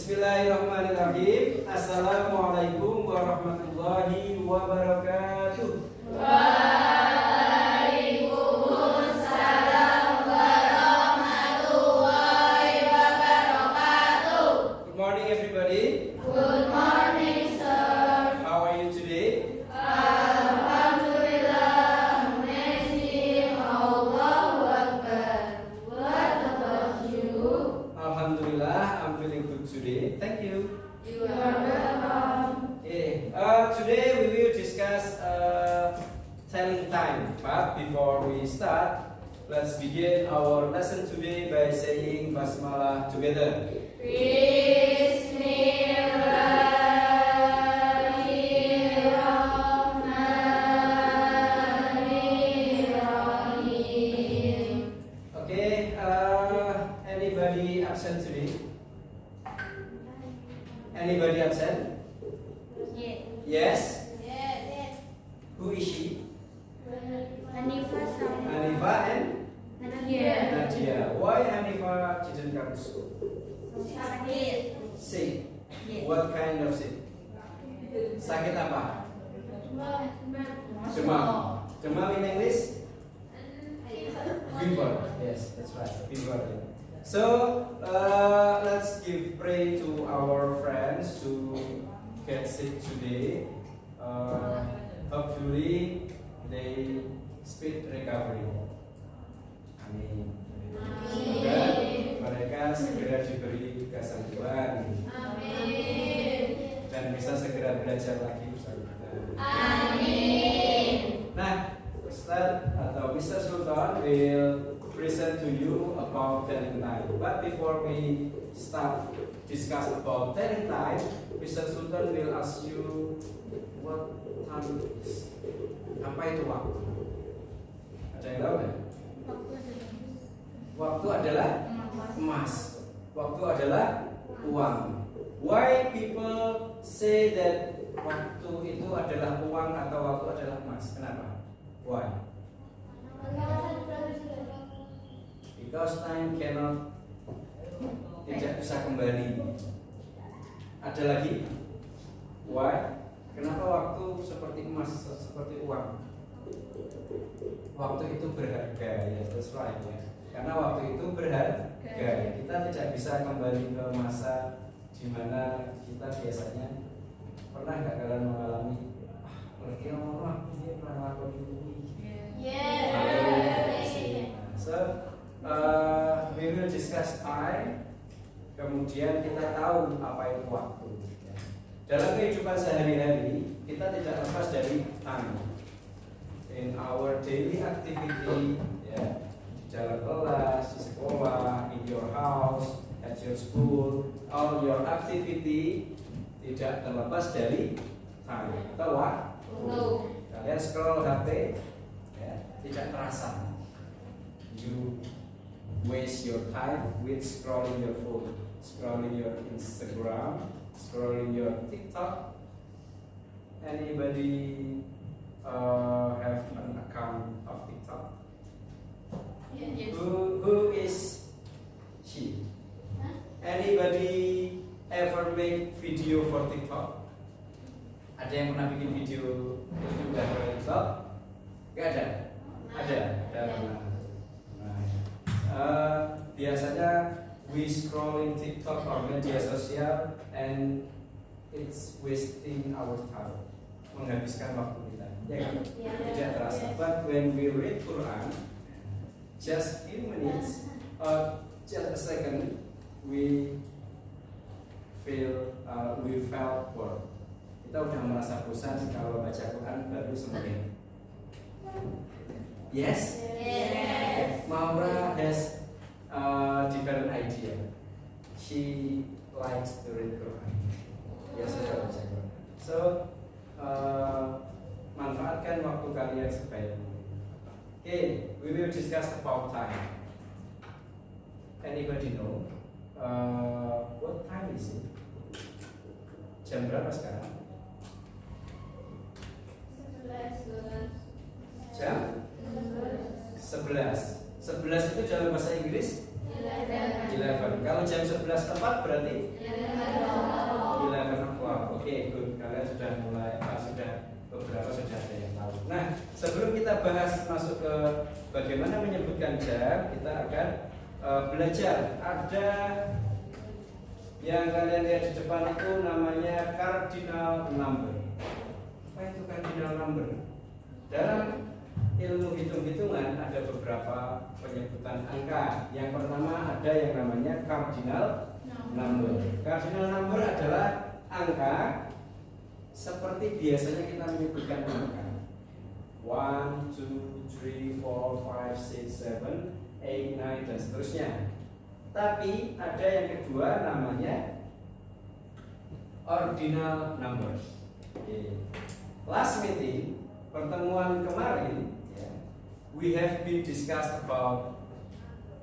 Bismillahirrahmanirrahim. Assalamualaikum warahmatullahi wabarakatuh. Waalaikumsalam warahmatullahi wabarakatuh. Good morning, everybody. Good morning, sir. How are you today? Alhamdulillah, amazing, Allahu Akbar. What about you? Alhamdulillah, I'm feeling good today. Thank you. You are welcome. Today we will discuss telling time. But before we start, let's begin our lesson today by saying basmalah together. Bismillahirrahmanirrahim. Okay. Anybody absent today? Anybody absent? Yes. Who is she? Hanifa and Nadia. Why Hanifa didn't come to school? Sick. What kind of sick? Sakit apa? Demam. Demam in English? Fever. Yes, that's right. Fever. So let's give pray to our friends to get sick today. Hopefully they speed recovery. Amin. Semoga mereka segera diberi kesembuhan dan bisa segera belajar lagi bersama kita. Amin. Nah, Ustaz atau Mr. Sultan will present to you about telling time. But before we start discuss about telling time, Mr. Sultan will ask you what time is. Apa itu waktu? Ada yang tahu nggak? Waktu adalah emas. Waktu adalah uang. Why people say that waktu itu adalah uang atau waktu adalah emas? Kenapa? Why? Because time cannot, tidak bisa kembali. Ada lagi? Why? Kenapa waktu seperti emas, seperti uang? Waktu itu berharga, ya, that's right ya. Karena waktu itu berharga. Kita tidak bisa kembali ke masa di mana kita biasanya pernah nggak kalian mengalami pergi orang dia pernah lakukan ini. So we will discuss time. Kemudian kita tahu apa itu waktu. Dalam kehidupan sehari-hari kita tidak lepas dari time. In our daily activity, ya, di dalam kelas, di sekolah, in your house, at your school, all your activity tidak terlepas dari time atau waktu. Kalian scroll HP, ya, tidak terasa. You waste your time with scrolling your phone, scrolling your Instagram, scrolling your TikTok. Anybody have an account of TikTok? Yes. Who is she? Anybody ever make video for TikTok? Ada yang pernah bikin video YouTube dan TikTok? Gak ada? Ada. Biasanya we scrolling TikTok or media sosial and it's wasting our time, menghabiskan waktu kita. Ya kan? Tidak terasa. But when we read Quran, just few minutes or just a second, we felt bored. Kita udah merasa bosan kalau baca Quran baru semenit. Yes? Maura has a different idea. She likes to read Quran. Dia suka baca Quran. So manfaatkan waktu kalian sebaik-baiknya. Okay, we will discuss about time. Anybody know what time is it? Jam berapa sekarang? Jam 11. 11 itu dalam bahasa Inggris 11. Kalau jam 11 tepat berarti 11 o'clock. Oke, good. Kalian sudah mulai, sudah beberapa sudah ada yang tahu. Nah, sebelum kita bahas masuk ke bagaimana menyebutkan jam, kita akan belajar. Ada yang kalian lihat di depan itu namanya cardinal number. Apa itu cardinal number? Dalam ilmu hitung-hitungan ada beberapa penyebutan angka. Yang pertama ada yang namanya cardinal number. Cardinal number adalah angka seperti biasanya kita menyebutkan angka 1, 2, 3, 4, 5, 6, 7, 8, 9 dan seterusnya. Tapi ada yang kedua namanya ordinal numbers. Last meeting, pertemuan kemarin, we have been discussed about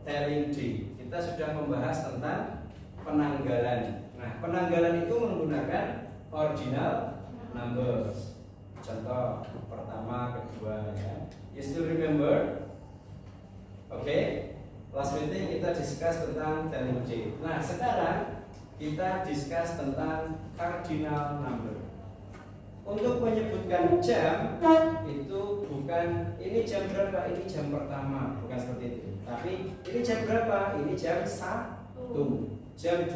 telling day. Kita sudah membahas tentang penanggalan. Nah, penanggalan itu menggunakan ordinal numbers. Contoh pertama, kedua, ya. You still remember? Oke. Last meeting kita discuss tentang telling day. Nah, sekarang kita discuss tentang cardinal number. Untuk menyebutkan jam itu bukan ini jam berapa, ini jam pertama, bukan seperti itu. Tapi ini jam berapa, ini jam 1, jam 2,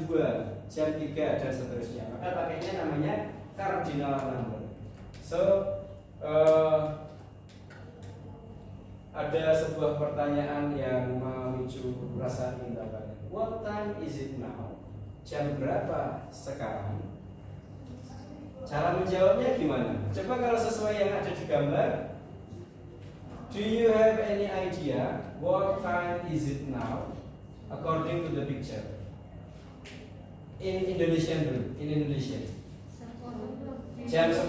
jam 3 dan seterusnya. Maka pakainya namanya cardinal number. So ada sebuah pertanyaan yang memicu rasa ingin tahu. What time is it now? Jam berapa sekarang? Cara menjawabnya gimana? Coba kalau sesuai yang ada di gambar. Do you have any idea what time is it now according to the picture? In Indonesian dulu, in Indonesia. Jam 10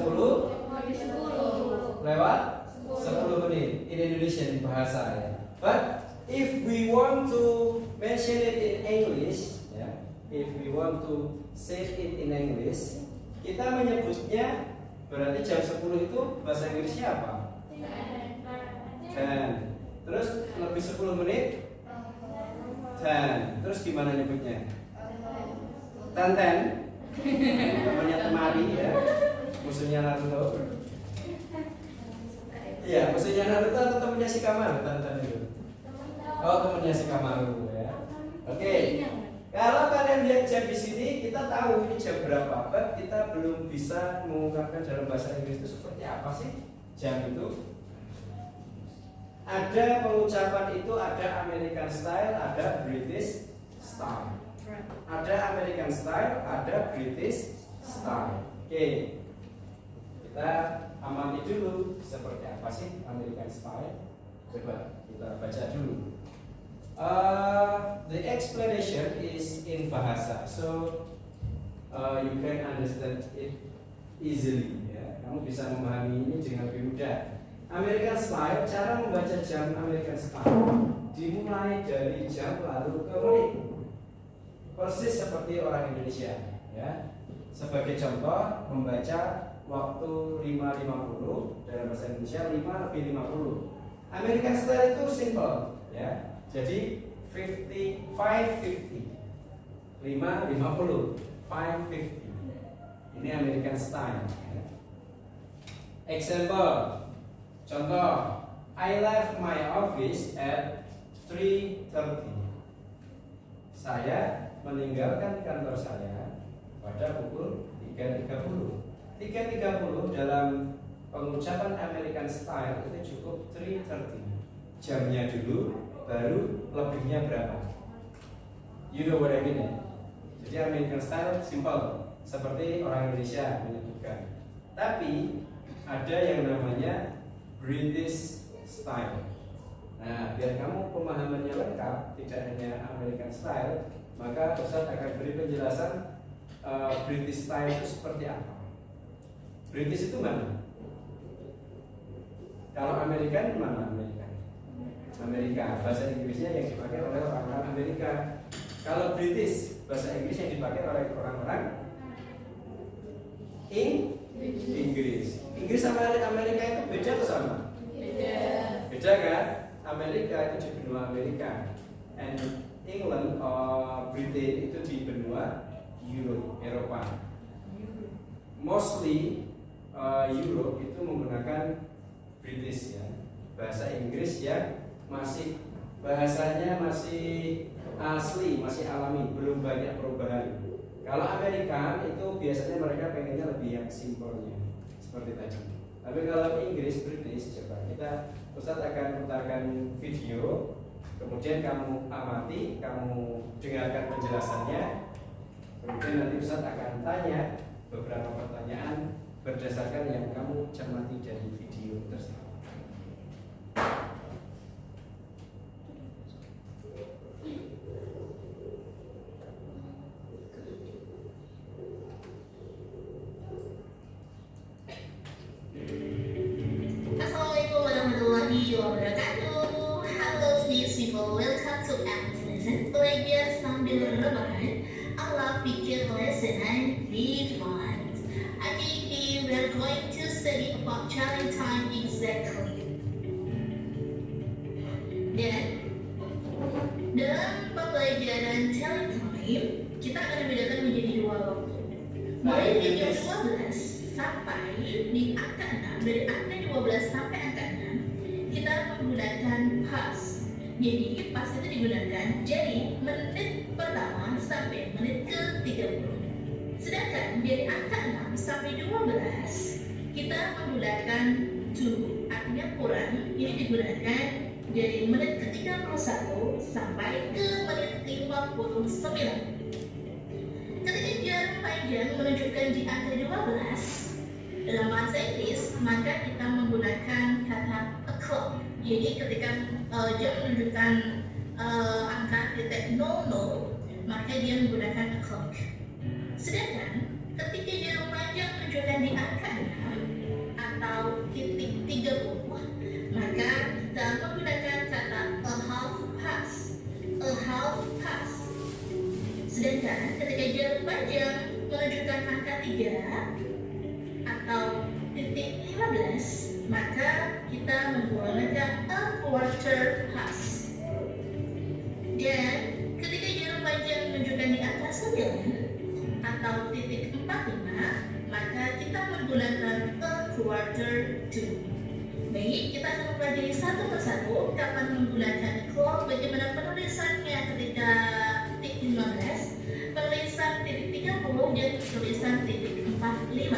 lewat 10 menit in Indonesian bahasa ya. But if we want to mention it in English, ya, if we want to say it in English, kita menyebutnya berarti jam 10 itu bahasa Inggrisnya apa? 10. Terus lebih 10 menit 10. Terus gimana nyebutnya? Ten. Namanya Temari ya. Musuhnya Naruto. Iya, musuhnya Naruto atau temannya si Kamaru? Ten itu. Oh, temannya si Kamaru ya. Oke. Kalau kalian lihat jam di sini, kita tahu ini jam berapa. But kita belum bisa mengungkapkan dalam bahasa Inggris itu seperti apa sih jam itu. Ada pengucapan itu, ada American style, ada British style. Ada American style, ada British style. Oke. Kita amati dulu seperti apa sih American style. Coba kita baca dulu. The explanation is in bahasa, so you can understand it easily. Ya. Kamu bisa memahami ini dengan lebih mudah. American style, cara membaca jam American style dimulai dari jam lalu ke menit, persis seperti orang Indonesia. Ya. Sebagai contoh, membaca waktu 5.50 dalam bahasa Indonesia 5 lebih 50. American style itu simple, ya. Jadi 550, 550. Ini American style. Example, contoh, I left my office at 3:30. Saya meninggalkan kantor saya pada pukul 3.30. 3.30 dalam pengucapan American style itu cukup 3:30. Jamnya dulu, baru lebihnya berapa? You know what I mean ya? Jadi American style simple, seperti orang Indonesia menyebutkan. Tapi ada yang namanya British style. Nah, biar kamu pemahamannya lengkap, tidak hanya American style, maka Ustaz akan beri penjelasan British style itu seperti apa. British itu mana? Kalau American mana Amerika, bahasa Inggrisnya yang dipakai oleh orang-orang Amerika. Kalau British, bahasa Inggris yang dipakai oleh orang-orang Inggris. Inggris sama Amerika itu beda atau sama? Beda kan? Amerika itu di benua Amerika, and England or Britain itu di benua Europe, Eropa. Mostly Europe itu menggunakan British ya. Bahasa Inggris yang bahasanya masih asli, masih alami, belum banyak perubahan. Kalau Amerika itu biasanya mereka pengennya lebih yang simpelnya seperti tadi. Tapi kalau Inggris, British, coba Ustadz akan putarkan video, kemudian kamu amati, kamu dengarkan penjelasannya, kemudian nanti Ustadz akan tanya beberapa pertanyaan berdasarkan yang kamu cermati dari video tersebut. Assalamualaikum warahmatullahi wabarakatuh. Halo people, welcome to Act Lesson Belajar Sambil Rebahan ala Fikir Lesson V5. I think we are going to study about challenge time exactly. Dan dalam pembelajaran challenge time, kita akan membedakan menjadi dua waktu. Mulai dari jam 12 sampai di angka 6, dari angka 12 sampai angka 6, kita menggunakan past. Jadi past itu digunakan jadi menit pertama sampai menit ke-30. Sedangkan dari angka 6 sampai 12 kita menggunakan to, artinya kurang. Ini digunakan dari menit ke-31 sampai ke menit ke-59. Ketika jarum panjang menunjukkan di angka 12 dalam bahasa Inggris, maka kita menggunakan kata o'clock. Jadi ketika jam menunjukkan angka titik 00, maka dia menggunakan o'clock. Sedangkan ketika jarum panjang menunjukkan di angka 6 atau titik 30, maka kita menggunakan kata a half past. A half past. Sedangkan ketika jarum panjang menunjukkan angka 3 atau titik 15, maka kita menggunakan a quarter past. Dan ketika jarum panjang menunjukkan di angka 9 atau titik 45, maka kita menggunakan a quarter to. Baik, kita akan mempelajari satu persatu kapan menggunakan clock, bagaimana penulisannya ketika titik 15, penulisan titik 30, dan penulisan titik 45.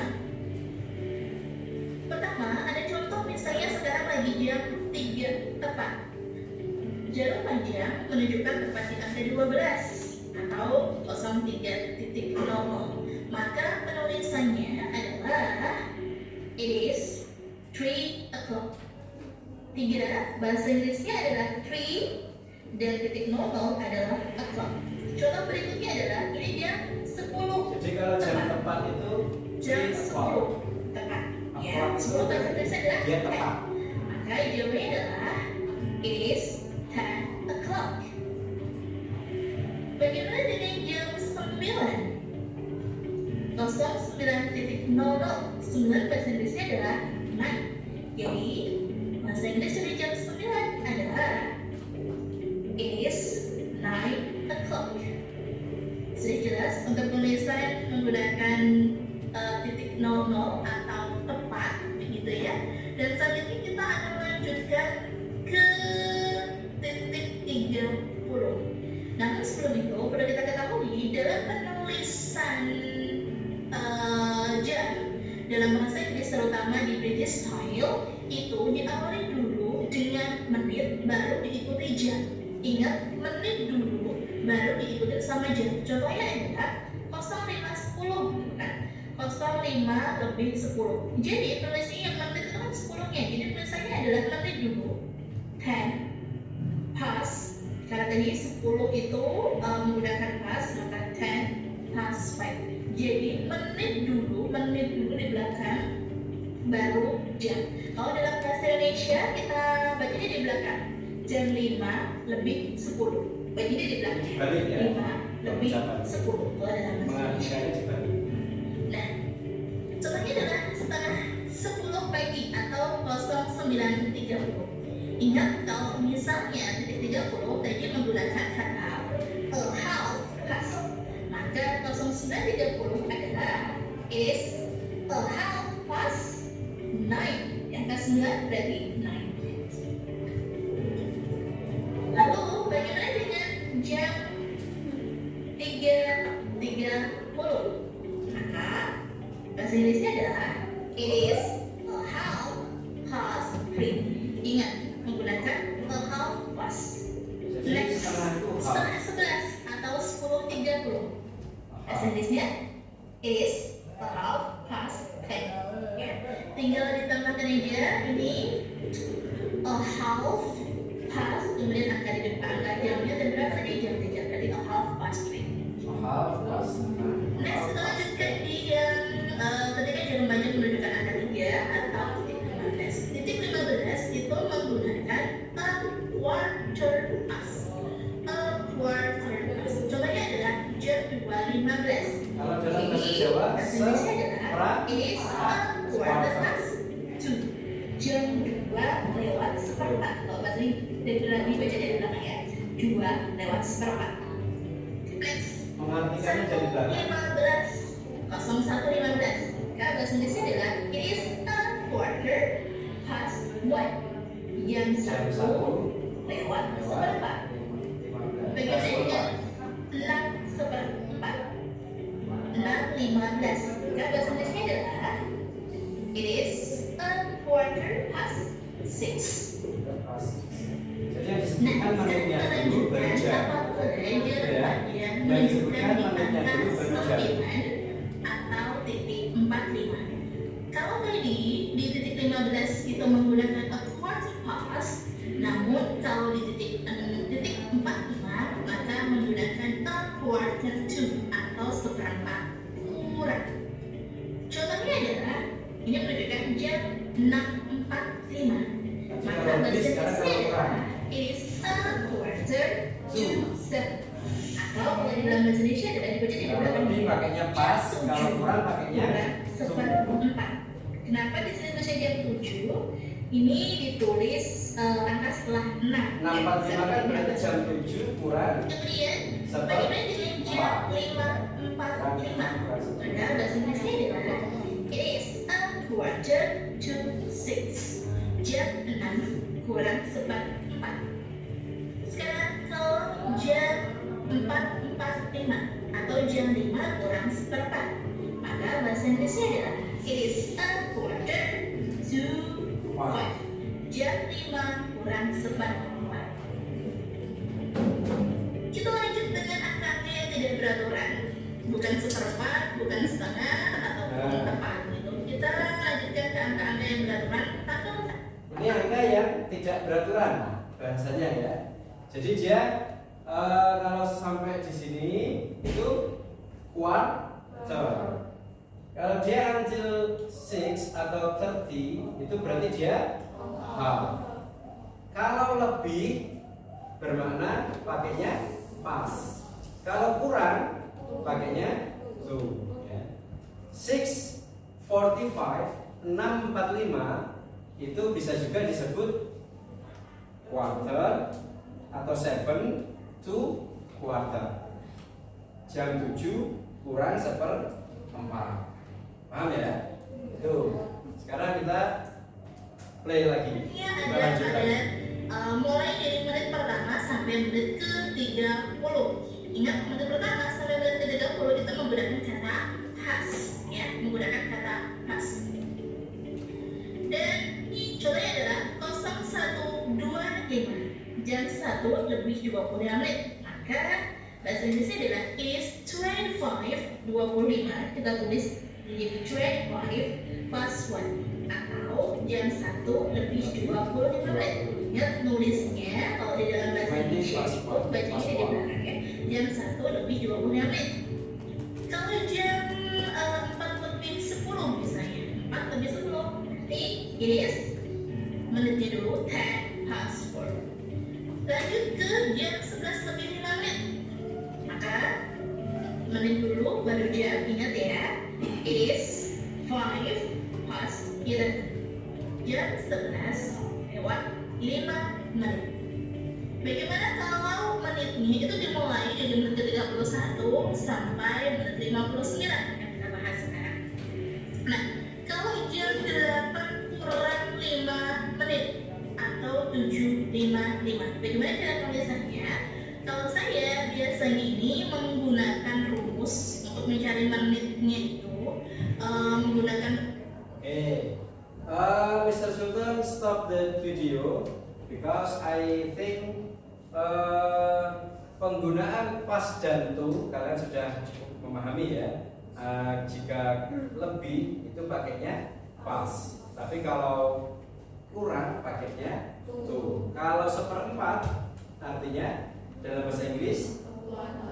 Pertama, ada contoh misalnya sekarang lagi jam 3 tepat. Jarum panjang menunjukkan tepat di angka 12 atau 03.00. Maka penulisannya adalah it is 3 o'clock. 3, bahasa Inggrisnya adalah 3 dan titik 00 adalah o'clock. Contoh berikutnya adalah ini jam 10. Jadi kalau jam tepat itu Jam 10 tepat. Ya, 10 bahasa Inggrisnya adalah dia tepat. Maka jawabannya adalah it is 10 o'clock. Bagaimana dengan jam 9? 09.00. 9 bahasa Inggrisnya adalah 9. Jadi bahasa Inggris dari jam 9 adalah it is 9 o'clock. Sudah jelas untuk penulisan menggunakan titik 00 atau tepat, begitu ya. Dan selanjutnya kita akan melanjutkan ke titik 30. Namun sebelum itu perlu kita ketahui dalam penulisan jam dalam bahasa Inggris terutama di British style itu diawali dulu dengan menit baru diikuti jam. Ingat, menit dulu baru diikuti sama jam. Contohnya adalah 05.10 kan? 05 lebih 10. Jadi penulisannya yang menit itu kan 10-nya. Jadi penulisannya adalah menit dulu 10 past. Karena tadi 10 itu menggunakan past, maka 10 past 5. Jadi menit dulu di belakang baru jam. Kalau dalam bahasa Indonesia kita bacanya di belakang. Jam 5 lebih 10. Bacanya di belakang. Balik ya. 5 lebih 10. Kalau dalam bahasa Indonesia. Nah, contohnya adalah setengah 10 pagi atau 09.30. Ingat kalau misalnya titik 30 tadi menggunakan kata half past, maka 09.30 half past 9. Yang ke 9 berarti 9. Lalu bagaimana dengan jam 3.30? Maka bahasa Inggrisnya adalah it is a half past 3. Ingat, menggunakan a half past. Jadi Next, setengah itu setengah 11 atau 10.30. Bahasa Inggrisnya it is a half past 10. Ya. Tinggal ditambahkan aja ini a half past, kemudian angka di depan angka jamnya dan berapa nih jam 3 berarti a half past 3. half past. Next kita lanjutkan di yang ketika jarum banyak menunjukkan angka 3 atau titik 15. Titik 15 itu menggunakan a quarter past. A quarter past. Contohnya adalah jam 2.15. Kalau dalam bahasa Jawa, Bahasa Indonesia adalah it is a quarter past 2. Jam 2 lewat seperempat. Kalau bahasa ini dibaca dari belakang ya. 2 lewat seperempat. Next. mengartikannya jadi belakang. 01.15. Kalau bahasa Inggrisnya adalah it is a quarter past 1. Jam 1 lewat seperempat. Bagaimana dengan 6 seperempat? 6.15. Kalau bahasa Inggrisnya adalah it is a quarter past 6. Jadi yang disebutkan menitnya dulu baru jam. Yang disebutkan menitnya dulu baru jam. Atau titik 45. Kalau tadi di titik 15 itu menggunakan a quarter past, namun kalau di titik 45 maka menggunakan a quarter to atau seperempat kurang. Contohnya adalah ini menunjukkan jam 6.45. Maka bahasa Inggrisnya adalah it is a quarter to 7. Atau kalau di dalam bahasa Indonesia adalah dibaca di Kalau belakang lebih pakainya pas, kalau kurang pakainya seperempat. Kenapa di sini tulisnya jam 7? Ini ditulis angka setelah 6. 6.45 kan berarti jam 7 kurang. Kemudian bagaimana dengan jam 5.45? Padahal bahasa Inggrisnya adalah it is a quarter to 6. Jam 6 kurang seperempat. Sekarang kalau jam 4.45 atau jam 5 kurang seperempat, maka bahasa Inggrisnya adalah it is a quarter to 5. Jam 5 kurang seperempat. Kita lanjut dengan angka-angka yang tidak beraturan, bukan seperempat, bukan setengah atau tepat gitu. Kita lanjutkan ke angka-angka yang beraturan atau Ini angka yang tidak beraturan bahasanya ya. Jadi dia kalau sampai di sini itu quarter. Kalau dia until 6 atau 30 itu berarti dia half. Kalau lebih bermakna pakainya pas. Kalau kurang pakainya to. Ya. 6:45, 6:45 itu bisa juga disebut quarter atau 7 to quarter. Jam 7 kurang seperempat. Paham ya? Itu. Sekarang kita play lagi. Kita lanjut lagi. Mulai dari menit pertama sampai menit ke-30. Ingat, menit pertama sampai menit ke-30 kita menggunakan kata has, ya, menggunakan kata has. Dan contohnya adalah 01.25 jam 1 lebih 25 menit. Maka bahasa Inggrisnya adalah is 25 kita tulis jadi 25 past 1 atau jam 1 lebih 25 menit. Ingat nulisnya kalau di dalam bahasa Indonesia itu bacanya di belakang ya. Jam 1 lebih 25 menit. Kalau jam 4 lebih 10 misalnya 4 lebih 10 berarti it is menitnya dulu 10 past 4. Lanjut ke jam 11 lebih 5 menit. Maka menit dulu baru jam. Ingat ya, it is 5 past 11. Jam 11 lewat 5 menit. Bagaimana kalau menitnya itu dimulai dari menit ke-31 sampai menit 59 yang kita bahas sekarang. Nah, mencari menitnya itu menggunakan. Mr. Sultan, stop the video because I think penggunaan pas dan to kalian sudah cukup memahami ya. Jika lebih itu pakainya pas, tapi kalau kurang pakainya to. Kalau seperempat artinya dalam bahasa Inggris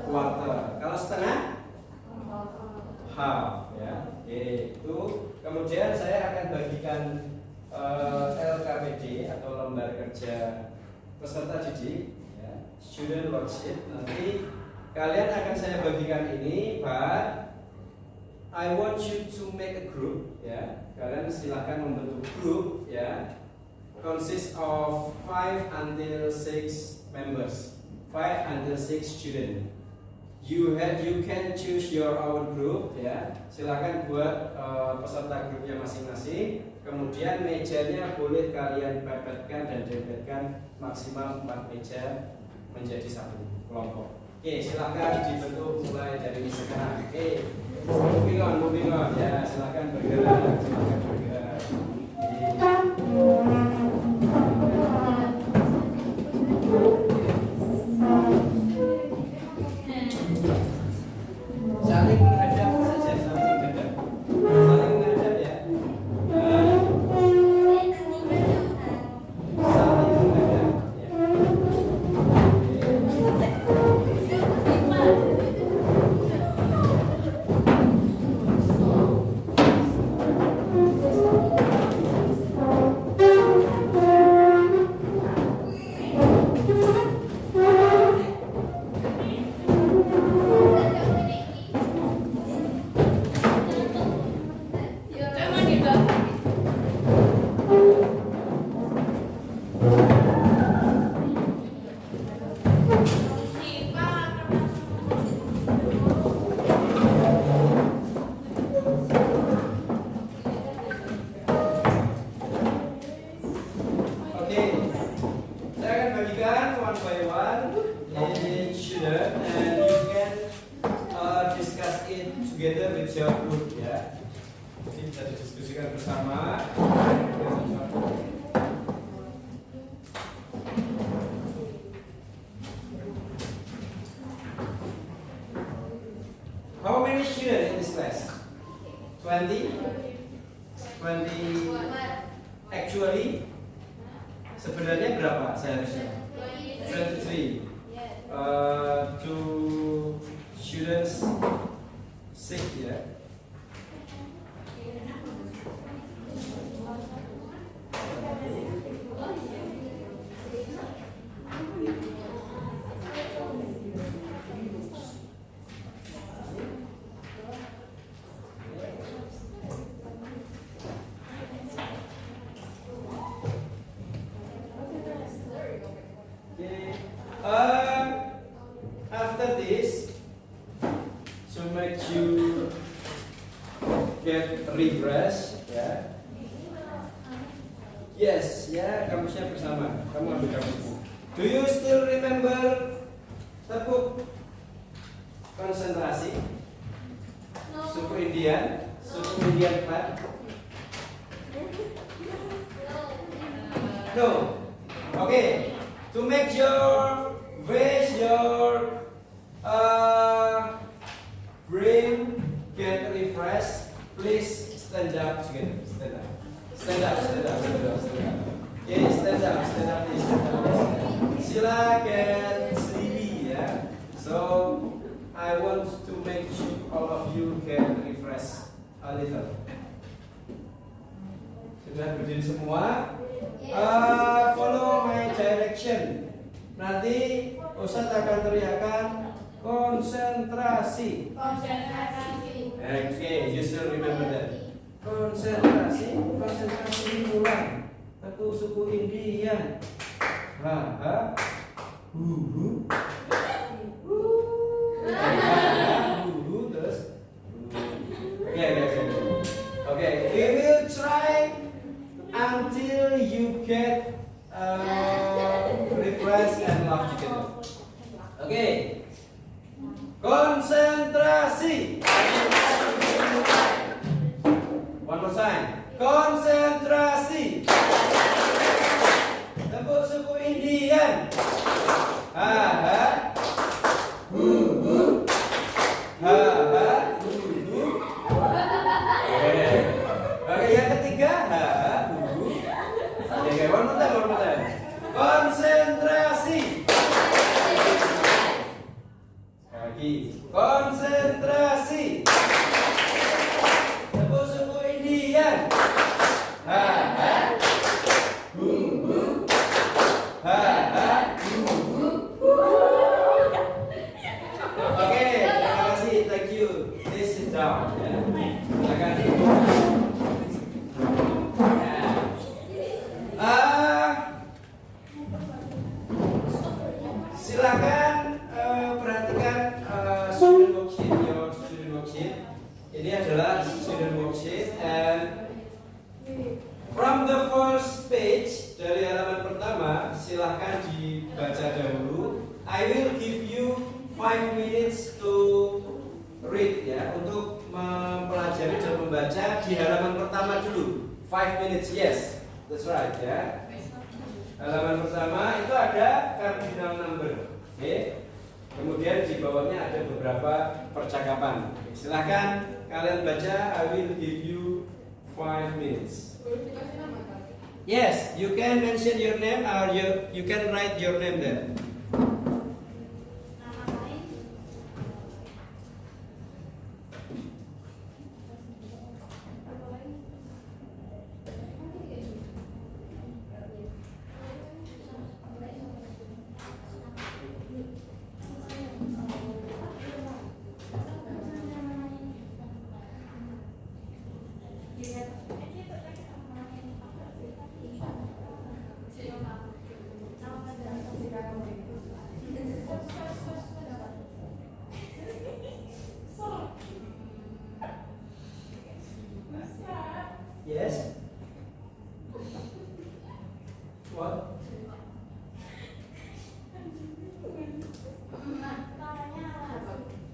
quarter. Kalau setengah half ya. Itu kemudian saya akan bagikan LKPD atau lembar kerja peserta didik ya, student worksheet. Nanti kalian akan saya bagikan ini, but I want you to make a group ya. Kalian silahkan membentuk grup ya, consist of 5 until 6 members, 5 until 6 students. You can choose your own group ya. Silakan buat peserta grupnya masing-masing. Kemudian mejanya boleh kalian pepetkan dan dempetkan maksimal 4 meja menjadi satu kelompok. Oke, silakan dibentuk mulai dari sekarang. Oke, moving on ya. Silakan bergerak. Saling menghadap saja, saling menghadap ya. Saling menghadap ya. Oke, saya akan bagikan one by one each student and you can discuss it together with your group ya. Jadi bisa didiskusikan bersama. How many students in this class? 20? 20 actually? Sebenarnya berapa seharusnya? 23. Two students 6 ya. After this, to make you get refresh, ya. Yes, ya, kamusnya bersama. Kamu ambil kamusmu. Do you still remember tepuk konsentrasi? Suku Indian Pak? No. Okay. To make your face, your brain get refreshed, please stand up together. Stand up. Okay, stand up, please. Silakan sleepy ya. So I want to make sure all of you can refresh a little. Sudah berdiri semua? Follow my direction. Nanti Ustadz akan teriakan konsentrasi. Okay, you still remember that. Konsentrasi ulang. Satu suku Indian. Ha. Terus. Okay. We will try until you get refresh and laugh together. Okay. Konsentrasi. Silakan. Silakan perhatikan student worksheet, your student worksheet. Ini adalah student worksheet, and from the first page dari halaman pertama, silahkan dibaca dahulu. I will give you 5 minutes to read ya, untuk mempelajari dan membaca di halaman pertama dulu. 5 minutes, yes, that's right ya. Halaman pertama itu ada cardinal number, oke. Kemudian di bawahnya ada beberapa percakapan. Silahkan kalian baca. I will give you 5 minutes. Yes, you can mention your name or you can write your name there. Yes. What?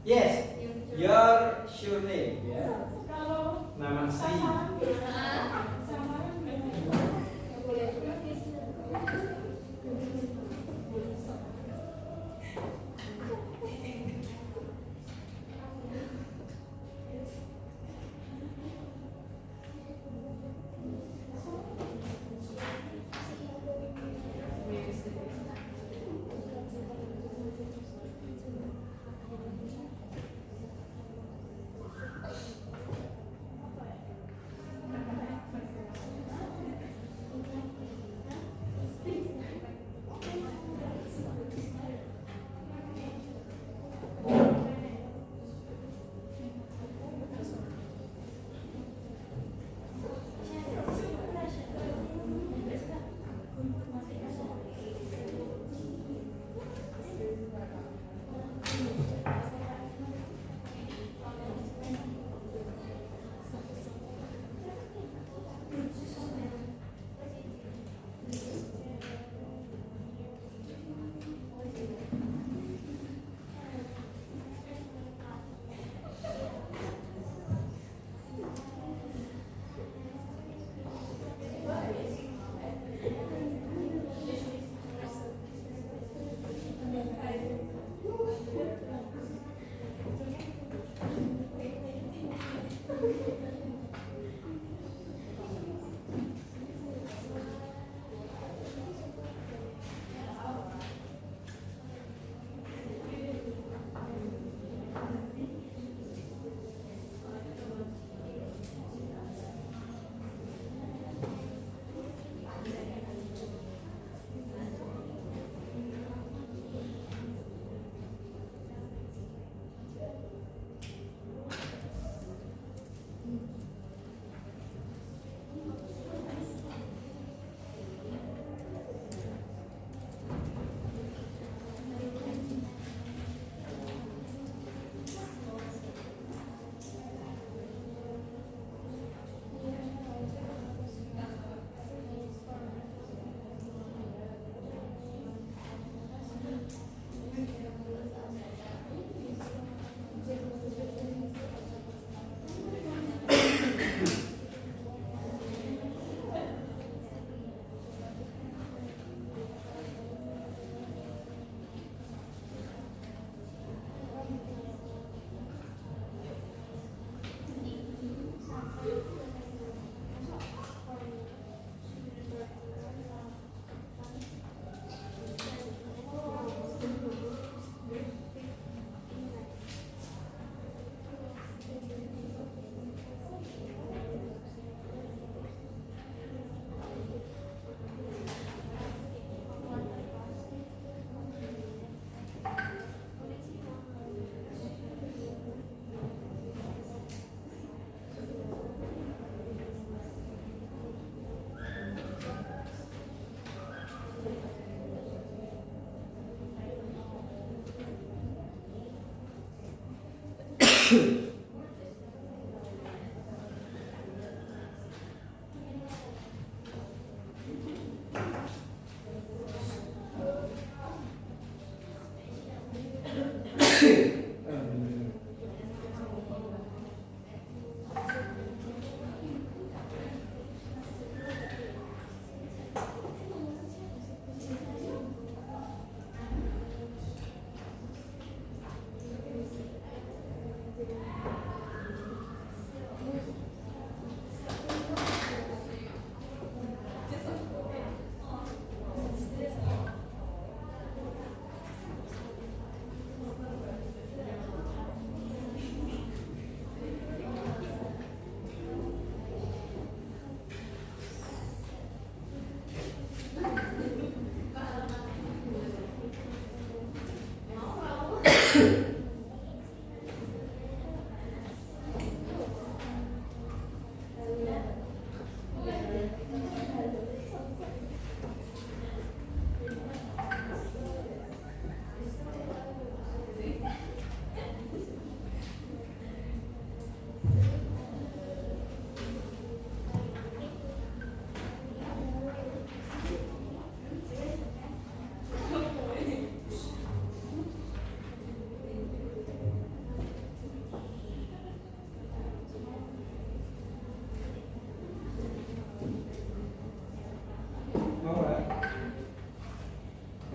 Yes. Your surname. Yeah. Nama Sri.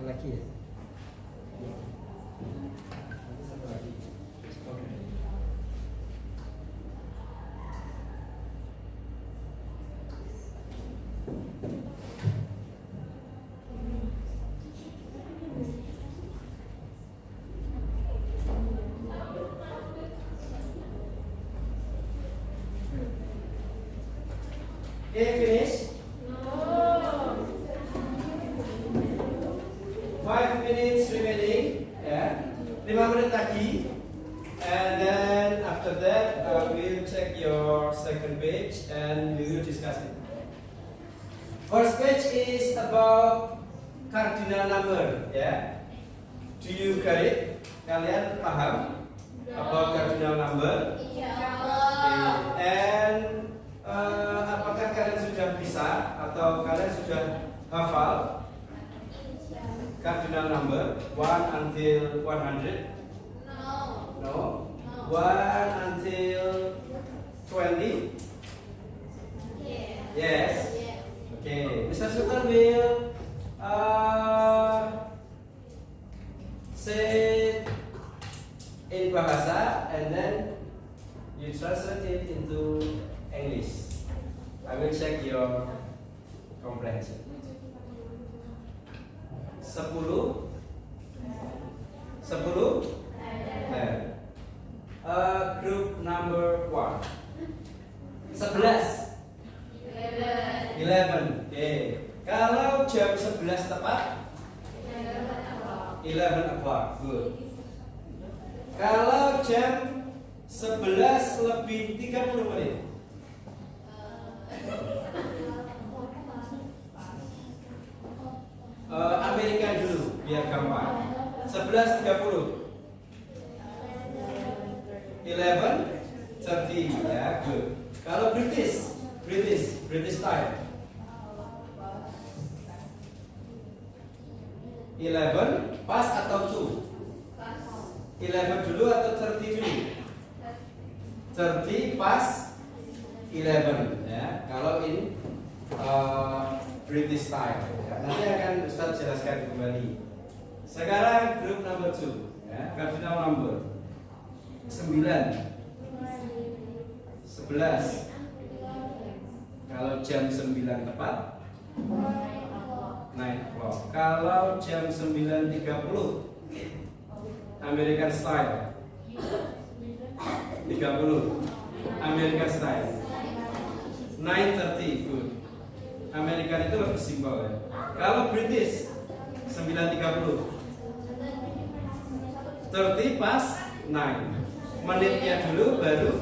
Lagi ya? Satu lagi. Oke. Okay, finish. 5 minutes remaining, ya. 5 menit lagi, and then after that we'll check your second page and we will discuss it. First page is about cardinal number, ya. Do you get it? Kalian paham about cardinal number? Okay. And apakah kalian sudah bisa atau kalian sudah hafal cardinal number 1 until 100? No. 1 until 20? Yes. Okay. Mr. Sultan will say in bahasa and then you translate it into English. I will check your comprehension. 10 group number 1 11 okay. Kalau jam 11 tepat 11 o'clock, good. Kalau jam 11 lebih 30 menit Amerika dulu biar gampang. 11.30 11:30 ya, good. Kalau British time 11 pas atau 2? 11 dulu atau 30 dulu? 30 pas 11 ya. Kalau ini British time ya. Nanti akan Ustaz jelaskan kembali. Sekarang group number 2 ya, cardinal number 9 11. Kalau jam 9 tepat 9 o'clock. Kalau jam 9.30 American style 30 American style 9:30 good. American itu lebih simpel ya. Kalau British 9.30 30 pas 9 menitnya dulu baru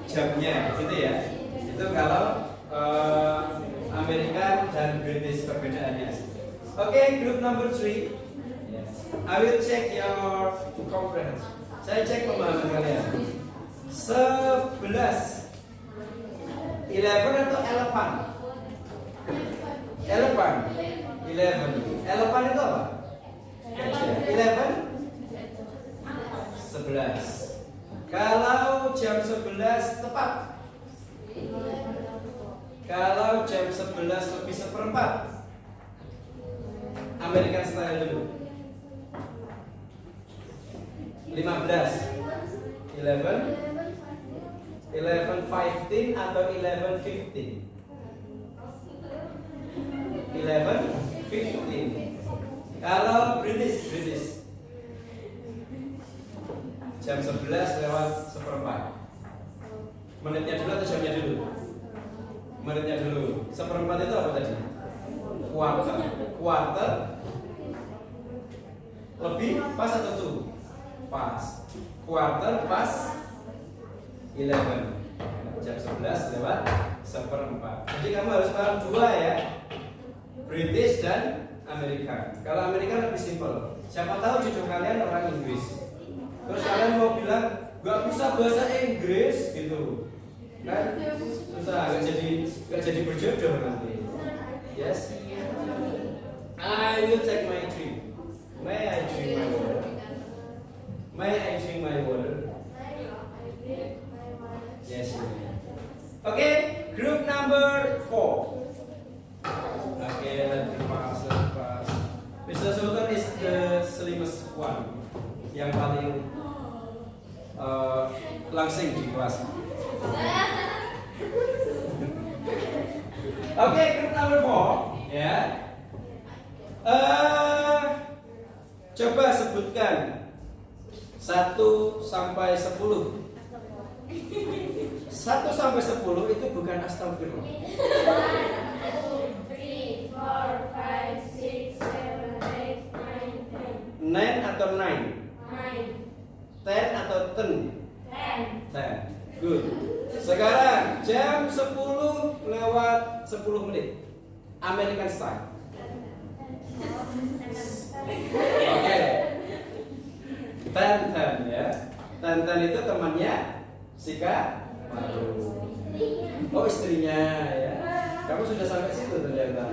jamnya gitu ya. Itu kalau American dan British perbedaannya. Oke, group number 3. I will check your comprehension. Saya cek pemahaman kalian. 11. 11 atau elephant? Elephant. 11. Elephant itu apa? 11. 11. Kalau jam 11 tepat. Kalau jam 11 lebih seperempat. American style dulu. 15. 11. 11:15 atau 11:15? 11:15. Kalau British jam 11 lewat seperempat. Menitnya dulu atau jamnya dulu? Menitnya dulu. Seperempat itu apa tadi? Quarter. Lebih pas atau tuh? Pas. Quarter pas 11. Jam 11 lewat seperempat. Jadi kamu harus paham dua ya, British dan Amerika. Kalau Amerika lebih simpel. Siapa tahu cucu kalian orang Inggris. Terus kalian mau bilang gak bisa bahasa Inggris gitu, kan? Susah, gak jadi berjodoh nanti. Yes. I will take my drink. May I drink my water? May I drink my water? Yes. Okay, group number 4. Okay, let me pass. Mr. Sultan is the slimmest one, yang paling langsing di kelas. Okay, group number 4. Ya. Coba sebutkan 1 sampai 10. 1 sampai 10 itu bukan astagfirullah. 3, 4, 5, 6, 7, 8, 9, 10. 9 atau 9? 10 atau 10? 10. Good. Sekarang jam 10 lewat 10 menit. American style. Oke. 10 ya. 10 itu temannya Sika Maru. Oh, istrinya ya. Kamu sudah sampai situ ternyata.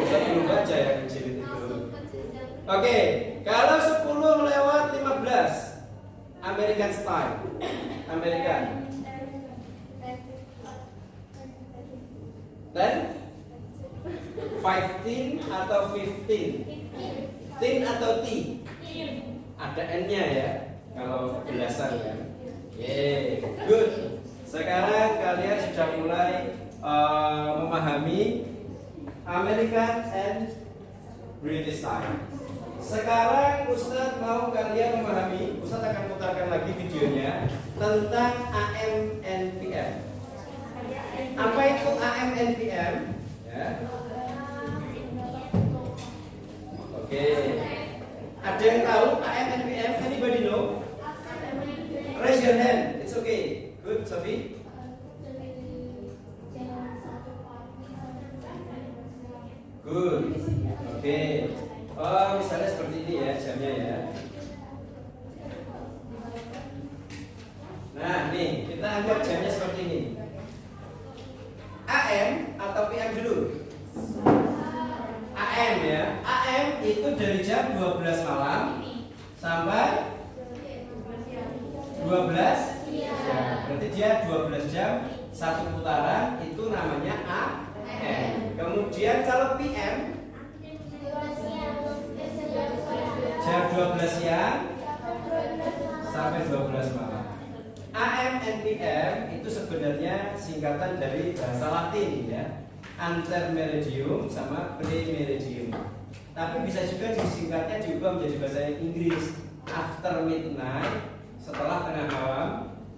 Saya belum baca yang kecil itu. Oke, kalau 10 lewat 15 American style. American. 10 15 atau 15? 10 atau T? Ada N-nya ya. Kalau belasan kan. Yeay, good. Sekarang kalian sudah mulai memahami American and British style. Sekarang Ustadz mau kalian memahami, Ustadz akan putarkan lagi videonya tentang AM and PM. Apa itu AM and PM? Ya. Oke. Ada yang tahu AM and PM? Anybody know? Raise your hand. It's okay. Good, Sophie. Good. Oke. Oh, misalnya seperti ini ya jamnya ya. Nah, nih kita anggap jamnya seperti ini. AM atau PM dulu? AM ya. AM itu dari jam 12 malam sampai 12 jam. Berarti dia 12 jam satu putaran, itu namanya AM. Kemudian kalau PM jam 12 siang sampai 12 malam. AM and PM itu sebenarnya singkatan dari bahasa Latin ya. Antermeridium sama premeridium. Tapi bisa juga disingkatnya diubah menjadi bahasa Inggris. After midnight, setelah tengah malam,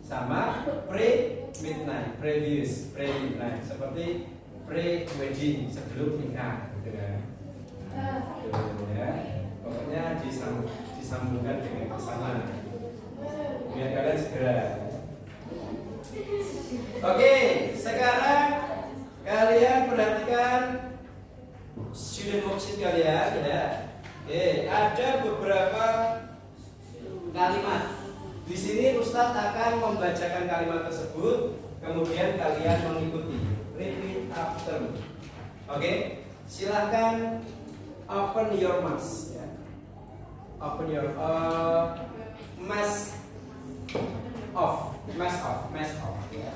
sama pre-midnight, previous, pre-midnight. Seperti pre-wedding, sebelum nikah gitu kan. Gitu ya. Pokoknya disambungkan dengan kesana biar kalian segera. Oke, sekarang kalian perhatikan student worksheet kalian ya. Oke, ada beberapa kalimat. Di sini Ustadz akan membacakan kalimat tersebut, kemudian kalian mengikuti. Repeat after me. Oke, silahkan open your mask. Ya. Open your mask off. Mask off. Mask off. Ya.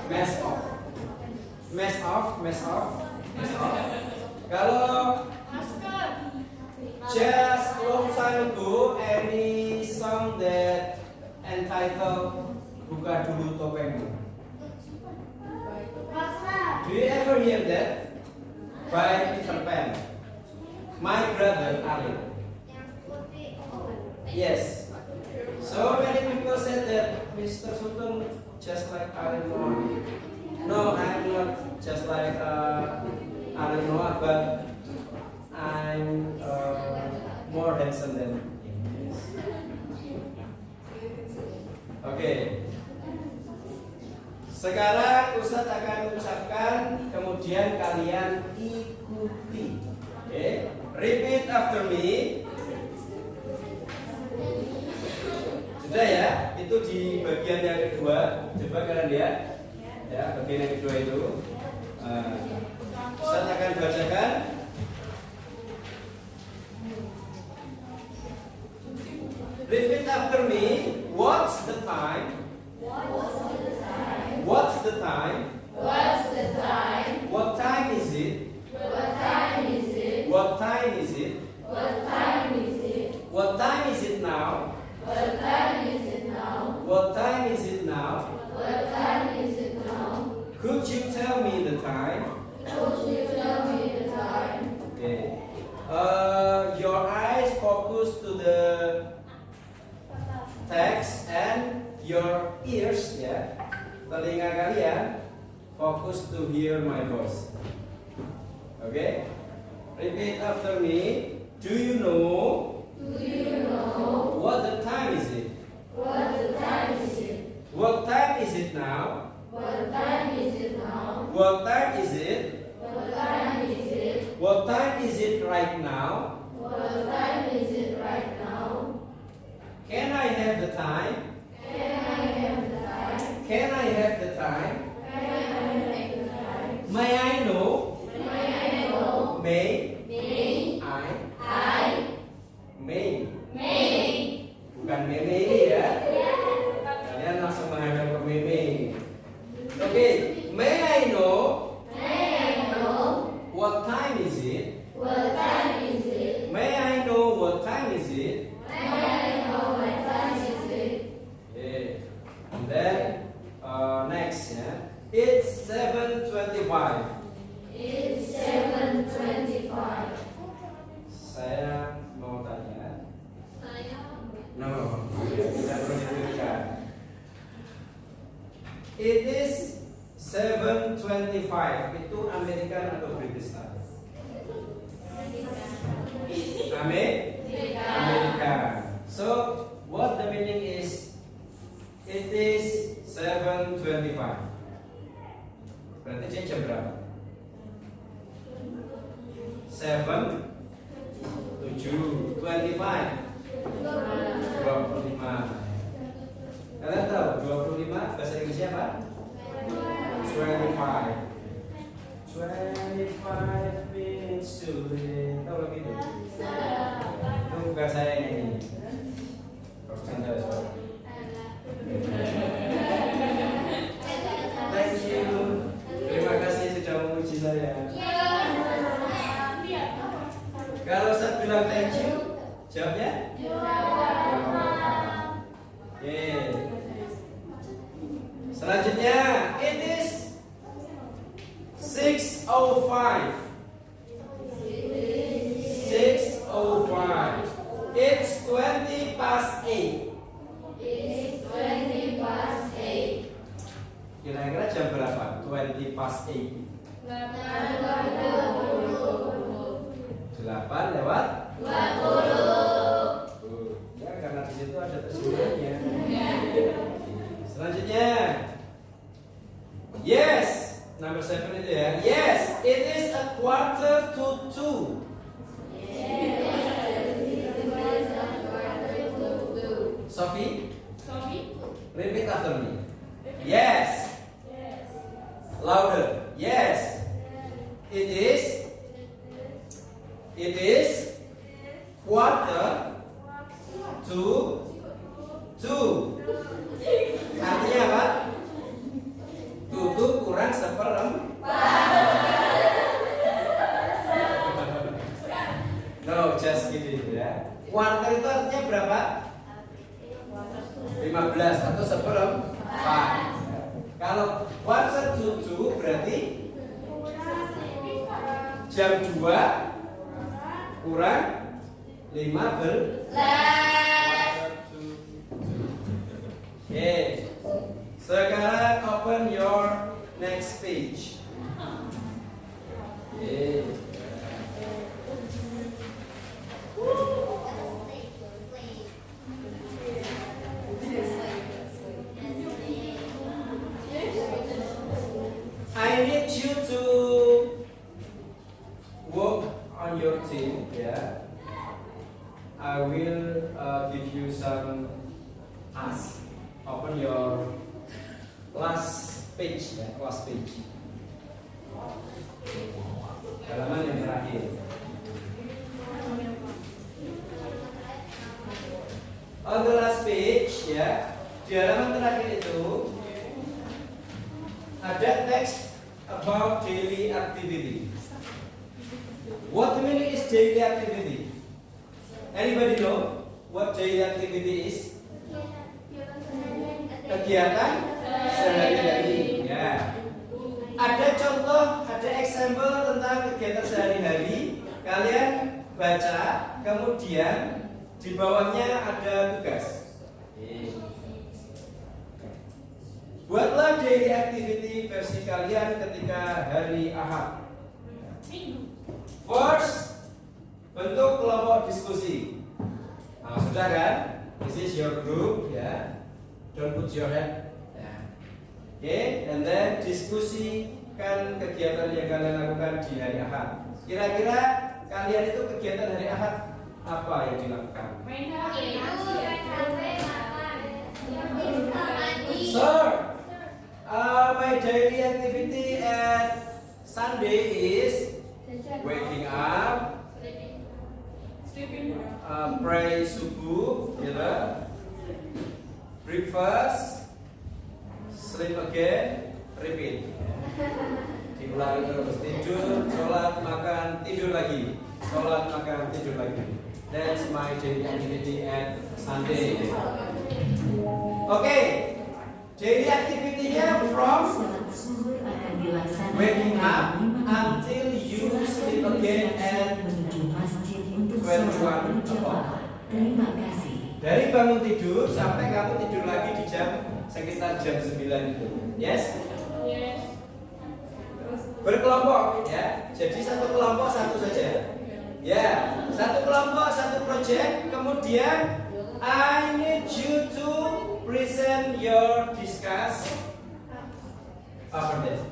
Mask off. Mask off. Mask off. Mask off. Kalau just long time ago, any song that entitled Buka Dulu Topengmu. Do you ever hear that? By Peter Pan. My brother Ali. Yes. So many people said that Mr. Sultan just like Ariel Noah. No, I'm not just like Ariel Noah, but I'm more handsome than him. Oke. Sekarang Ustadz akan mengucapkan, kemudian kalian ikuti. Oke. Repeat after me. Sudah ya? Itu di bagian yang kedua. Coba kalian lihat. Ya, bagian yang kedua itu. Ustadz akan bacakan. Repeat after me. What's the time? What's the time? What's the time? What time is it? What time is it? What time is it? What time is it? What time is it now? What time is it now? What time is it now? What time is it now? Could you tell me the time? Could you tell me the time? Okay. Your eyes focus to the text and your ears, ya, telinga kalian fokus to hear my voice. Okay? Repeat after me. Do you know? Do you know? What the time is it? What the time is it? What time is it now? What time is it now? What time is it? What time is it? What time is it right now? What time is it right now? Can I have the time? Can I have the time? Can I have the time? Can I have the time? May I know? May I know? May May I? May. May Bukan meme ini ya. Kalian langsung menghadap ke meme. Oke, may I know? May I know? What time is it? What time is it? May I know what time is it? May I know what time is it? Okay. And then next ya. It's 7:25. It's 7:25. Saya mau tanya. No, tidak perlu dituliskan. It is 7:25. Itu American atau British time? American. So, what the meaning is? It is 7:25. Berarti jam berapa? 7:25. 25. Kalian tahu 25 bahasa Inggrisnya apa? 25. 25 minutes to live. Tahu lagi itu? Itu bukan saya yang nyanyi. Bagusan saya soalnya. Thank you. Terima kasih sudah memuji saya. Kalau saya bilang thank you, jawabnya? Oke. Selanjutnya, it is 6:05. 6:05. It's 20 past 8. It's 20 past 8. Kira-kira jam berapa? 20 past 8. 8 lewat 20. Ya, karena di situ ada terjemahannya. Selanjutnya, yes, number 7 itu ya. Yes, it is a quarter to 2. Sophie? Repeat after me. Yes. Louder. Yes. It is quarter to 2. Artinya apa? Tutup kurang No, just kidding ya. Quarter itu artinya berapa? 15 atau 1/4. Kalau quarter to 2 berarti jam 2 kurang 15. Oke. Sekarang open your next page. Oke. I need you to work on your team, yeah. I will give you some tasks. Open your last page, ya, last page. Halaman yang terakhir. On the last page, ya, di halaman terakhir itu ada teks about daily activity. What meaning is daily activity? Anybody know what daily activity is? Kegiatan sehari-hari. Ya. Ada contoh, ada example tentang kegiatan sehari-hari. Kalian baca, kemudian di bawahnya ada tugas. Buatlah daily activity versi kalian ketika hari Ahad. First, bentuk kelompok diskusi. Nah, sudah kan? This is your group, ya. Don't put your head. Okay, and then diskusikan kegiatan yang kalian lakukan di hari Ahad. Kira-kira kalian itu kegiatan hari Ahad apa yang dilakukan? Sir, my daily activity at Sunday is waking up, pray subuh, breakfast, sleep again, repeat. Diulangi terus, tidur, sholat, makan, tidur lagi. Sholat, makan, tidur lagi. That's my daily activity at Sunday. Okay, daily activity-nya from waking up until you sleep again at 21 o'clock. Terima kasih. Dari bangun tidur sampai kamu tidur lagi di sekitar jam 9 itu. Yes? Yes. Berkelompok, ya. Jadi satu kelompok satu saja. Ya, satu kelompok satu project. Kemudian I need you to present your discuss over this.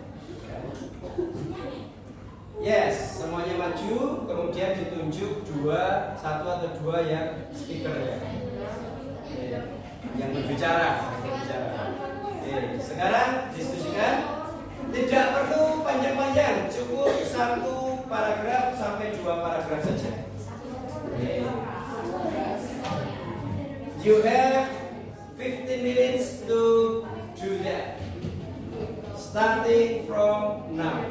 Yes, semuanya maju, kemudian ditunjuk satu atau dua yang speaker ya. Yang berbicara. Oke, sekarang diskusikan. Tidak perlu panjang-panjang, cukup satu paragraf sampai 2 paragraf saja. Oke. You have 15 minutes to do that. Starting from now.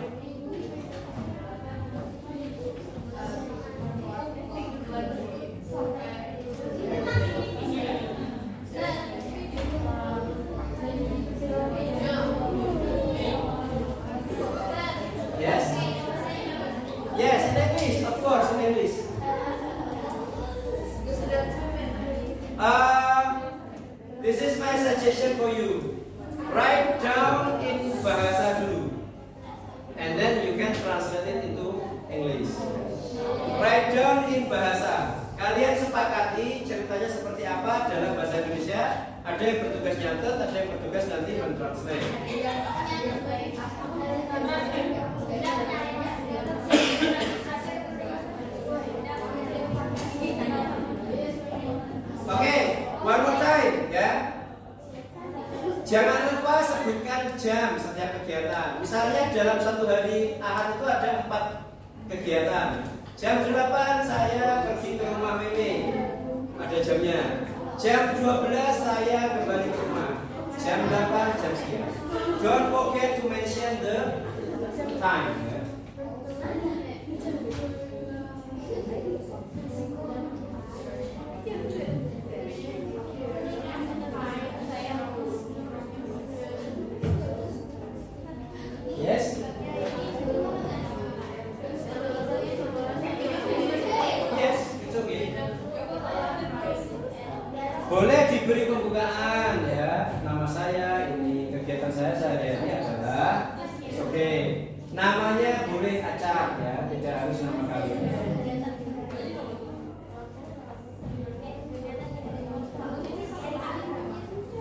Yes? Yes, in English, of course, in English. This is my suggestion for you. Write down in bahasa dulu, and then you can translate it into English. Write down in bahasa. Kalian sepakati ceritanya seperti apa dalam bahasa Indonesia. Ada yang bertugas nyatet, ada yang bertugas nanti mentranslate. Okay, one more time, ya. kegiatan. Misalnya dalam satu hari Ahad itu ada 4 kegiatan. Jam 8 saya pergi ke rumah Meme, ada jamnya. Jam 12 saya kembali ke rumah. Jam 8 jam sekian. Don't forget to mention the time. Ya. Yes. Yes, it's okay. Boleh diberi pembukaan ya. Nama saya ini, kegiatan saya sehari-hari adalah oke. Namanya boleh acak ya, tidak harus nama kalian.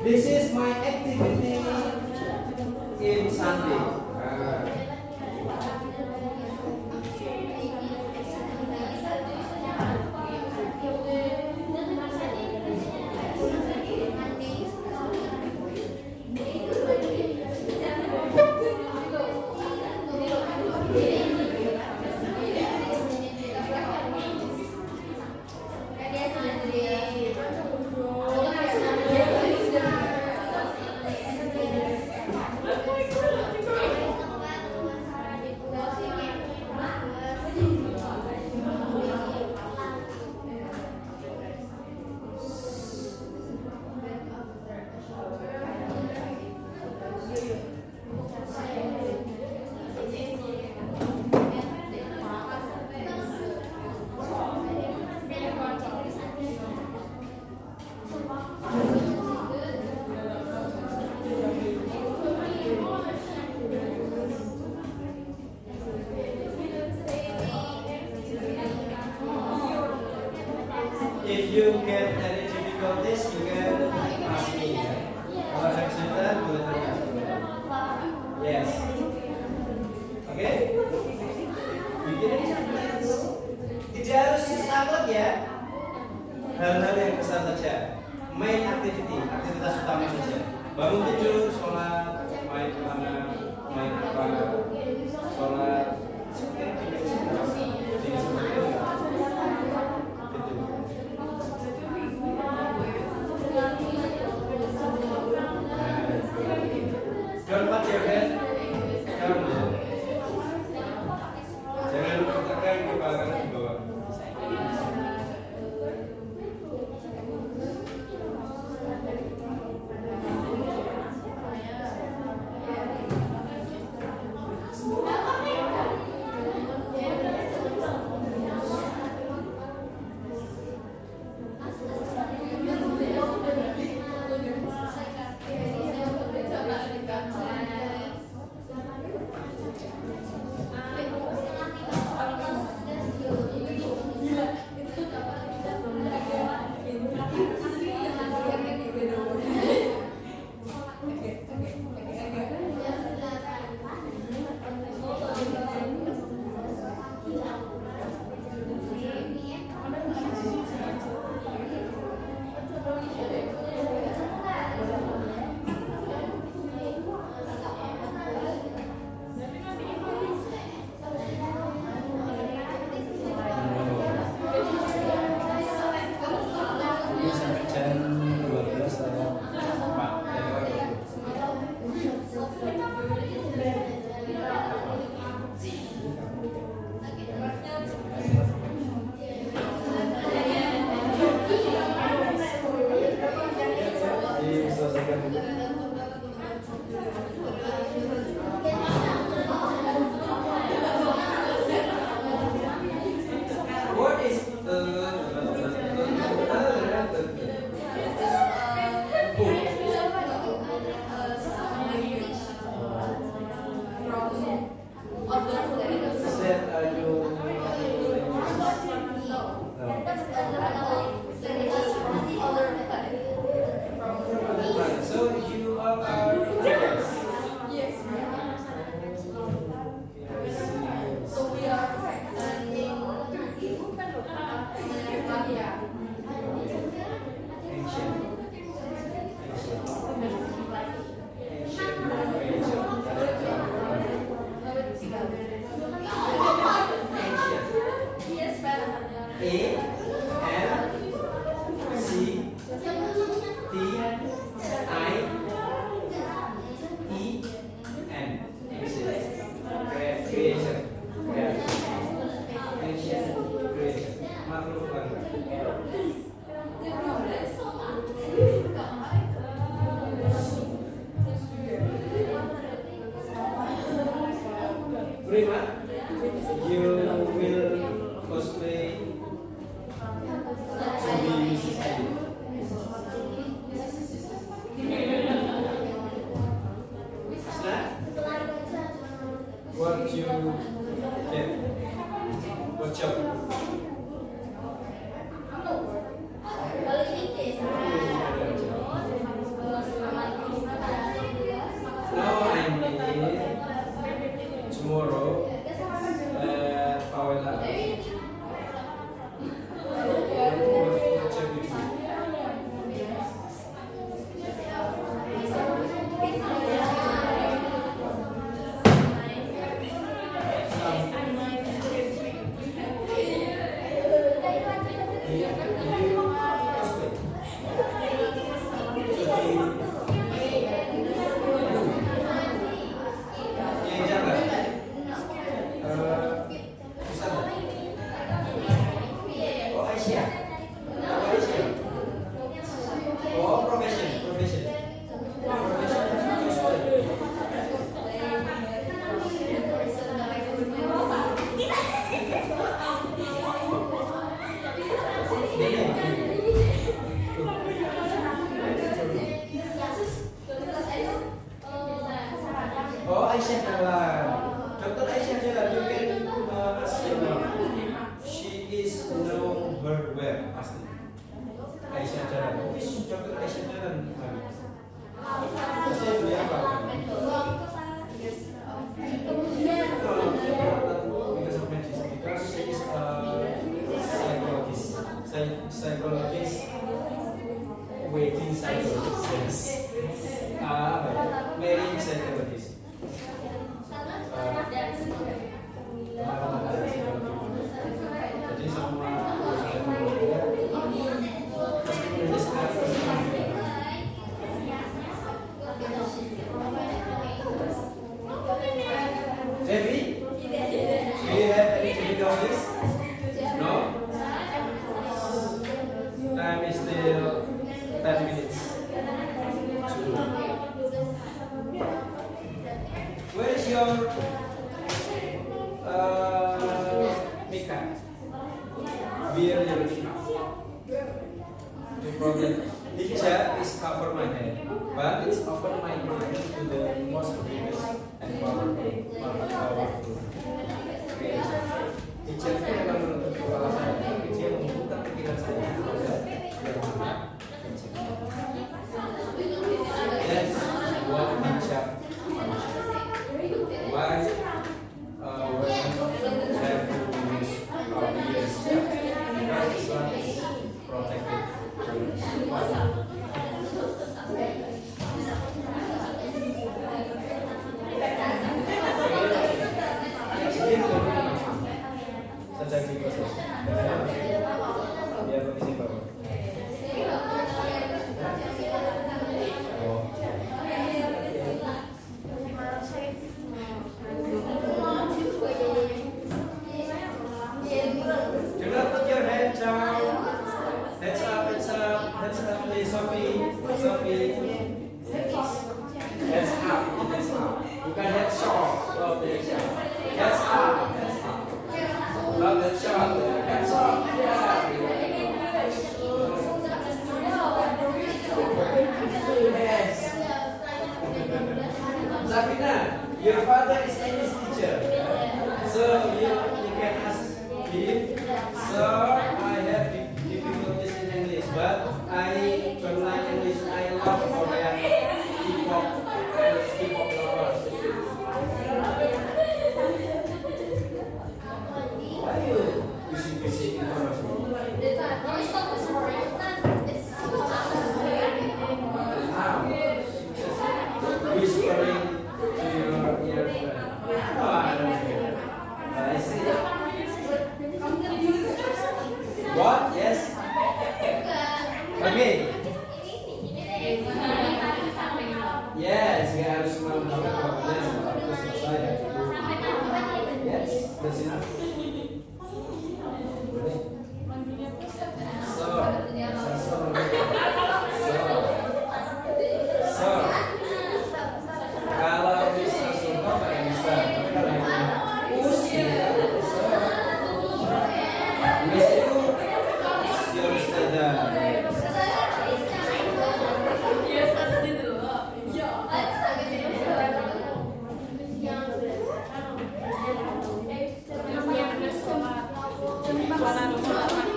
This is my activity in Sunday. If you get any difficulties, you can ask me. Kalau ada kesulitan, boleh tanya. Yes. Okay. Bikin checklist. Tidak harus saklek ya. Hal-hal yang besar saja. Main activity, aktivitas utama saja. Bangun tidur, sholat, main kemana, main apa, sholat. Don't pat your head down. Jangan tekan kepala kanan di bawah. Prima, you will cosplay to be Mrs. Ayu. Nah, what you get? What job? No, I mean tomorrow at Pawela. What job you do? Oh, Aisyah Jalan. Dr. Aisyah Jalan, you can ask your mom. She is know her where pasti. Aisyah Jalan. Dr. Aisyah Jalan. Pasti dia apa? Because of medicine, because she is a psychologist, wedding psychologist, marriage psychologist. Jadi semua Devi, do you have any difficulties? No? Time is still 10 minutes. Where is your Mika? Where your Mika? The problem. Hijab is cover my head, but it's open my mind to the most biggest and powerful creation. Hijab itu memang menutup kepala saya, tapi dia membuka pikiran saya kepada yang maha pencipta. That's what hijab functions. Why when we have to use our ears, because Islam is protected. Sedang diproses. Biar permisi Bapak. Oh.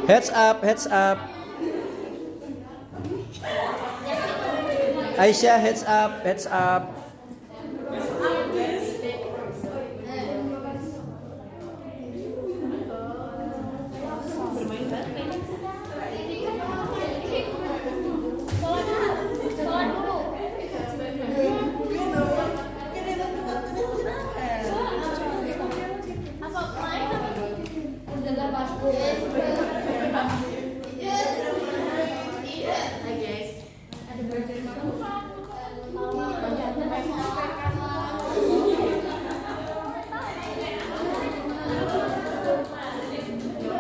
Heads up, heads up. Aisyah, heads up, heads up.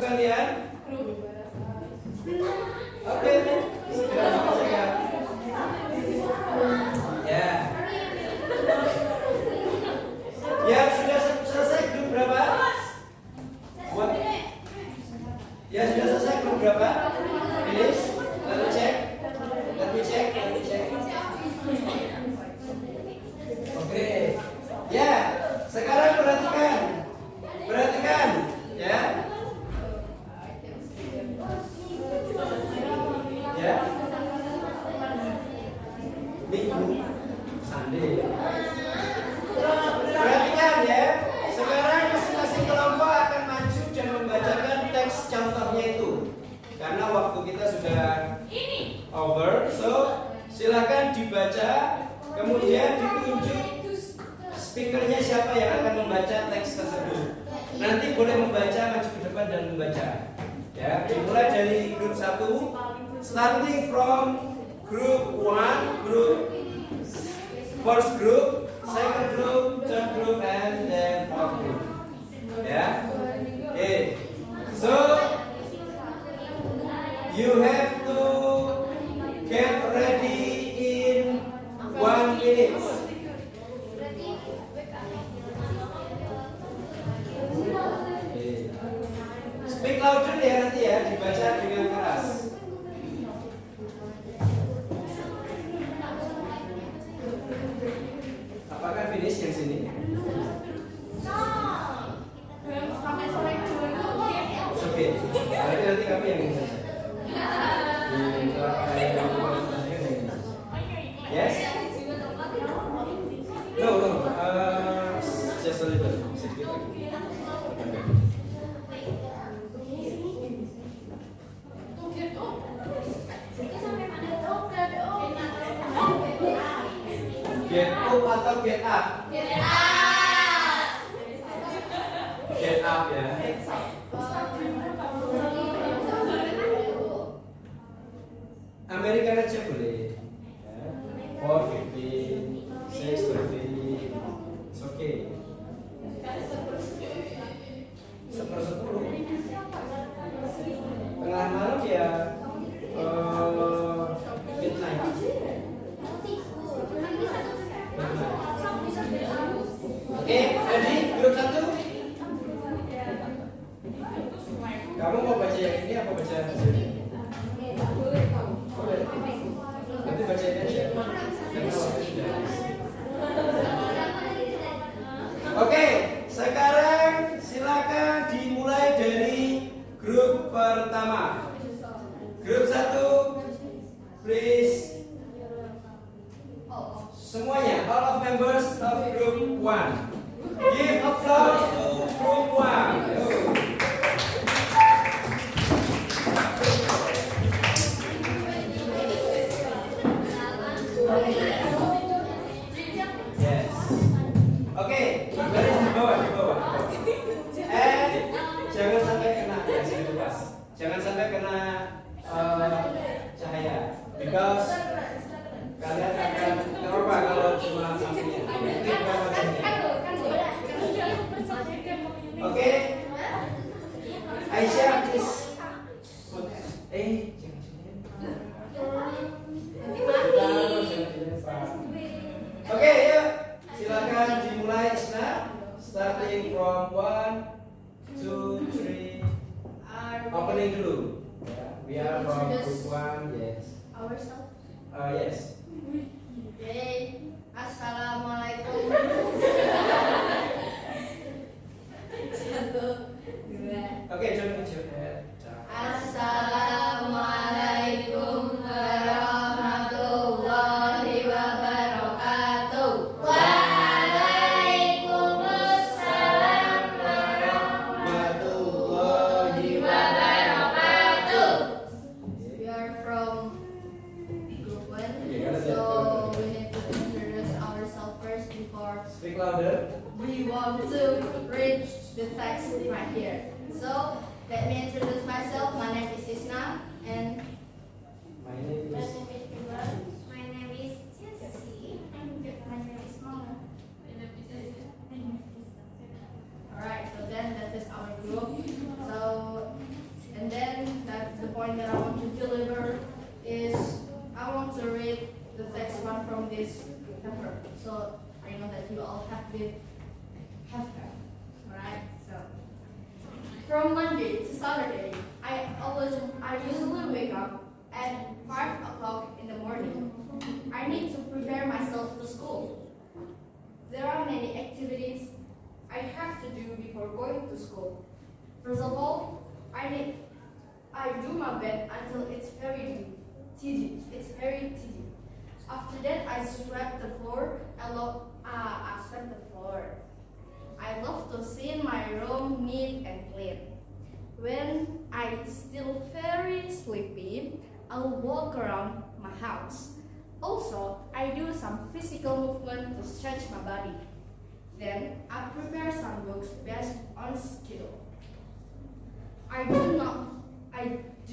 Kalian? Oke, segera selesaikan. Ya. Ya, sudah selesai grup berapa? Buat. Ya, sudah selesai grup berapa? Finish. Lalu cek. Let me check. Oke. Ya, sekarang perhatikan. Perhatikan, ya. Ya. Minggu Sunday. Perhatikan ya. Sekarang masing-masing kelompok akan maju dan membacakan teks contohnya itu. Karena waktu kita sudah over, so silakan dibaca. Kemudian ditunjuk speakernya siapa yang akan membaca teks tersebut. Nanti boleh membaca, maju ke depan dan membaca. Ya, dimulai dari grup 1, starting from group 1, first group, second group, third group, and then fourth group. Ya, okay. So you have to get ready in 1 minute. Speak louder ya nanti ya, dibaca dengan keras. Apakah finish yang sini? Oke, berarti nanti kami yang ini saja. Yes? No, just a little. Sedikit lagi. Get up atau get up? Get up ya. American aja boleh. 4:15, 6:30, it's okay. 1:10. Tengah malam ya. Midnight. Oke, ready? Grup 1. Kamu mau baca yang ini apa baca yang sini? Nanti baca ini aja. Oke, sekarang silakan dimulai dari grup pertama. Grup 1, please. Semuanya, all of members of group 1. Give applause to group 1. Yes. Oke, baris di bawah. Jangan sampai kena ya, sini bebas. Jangan sampai kena cahaya. Because kalian akan apa kalau cuma sampingnya. Oke. Aisyah, please. Oke, yuk. Silakan dimulai Isna. Starting from 1, 2, 3. Opening dulu. We are from group 1, yes. Yes. Assalamualaikum. 1, 2. Okay, don't put your head down. want to read the text right here. So let me introduce myself. My name is Isna, and My name my is name is Ibrahim. My name is Jessie. My name is Mama. Alright, so then that is our group. So, and then that's the point that I want to deliver is I want to read the text one from this paper. So I know that you all have that. Alright, so from Monday to Saturday, I usually wake up at 5 o'clock in the morning. I need to prepare myself to school. There are many activities I have to do before going to school. First of all, I do my bed until it's very tedious. After that, I sweep the floor. I sweep the floor. I love to see my room neat and clean. When I still very sleepy, I'll walk around my house. Also, I do some physical movement to stretch my body. Then, I prepare some books based on schedule. I do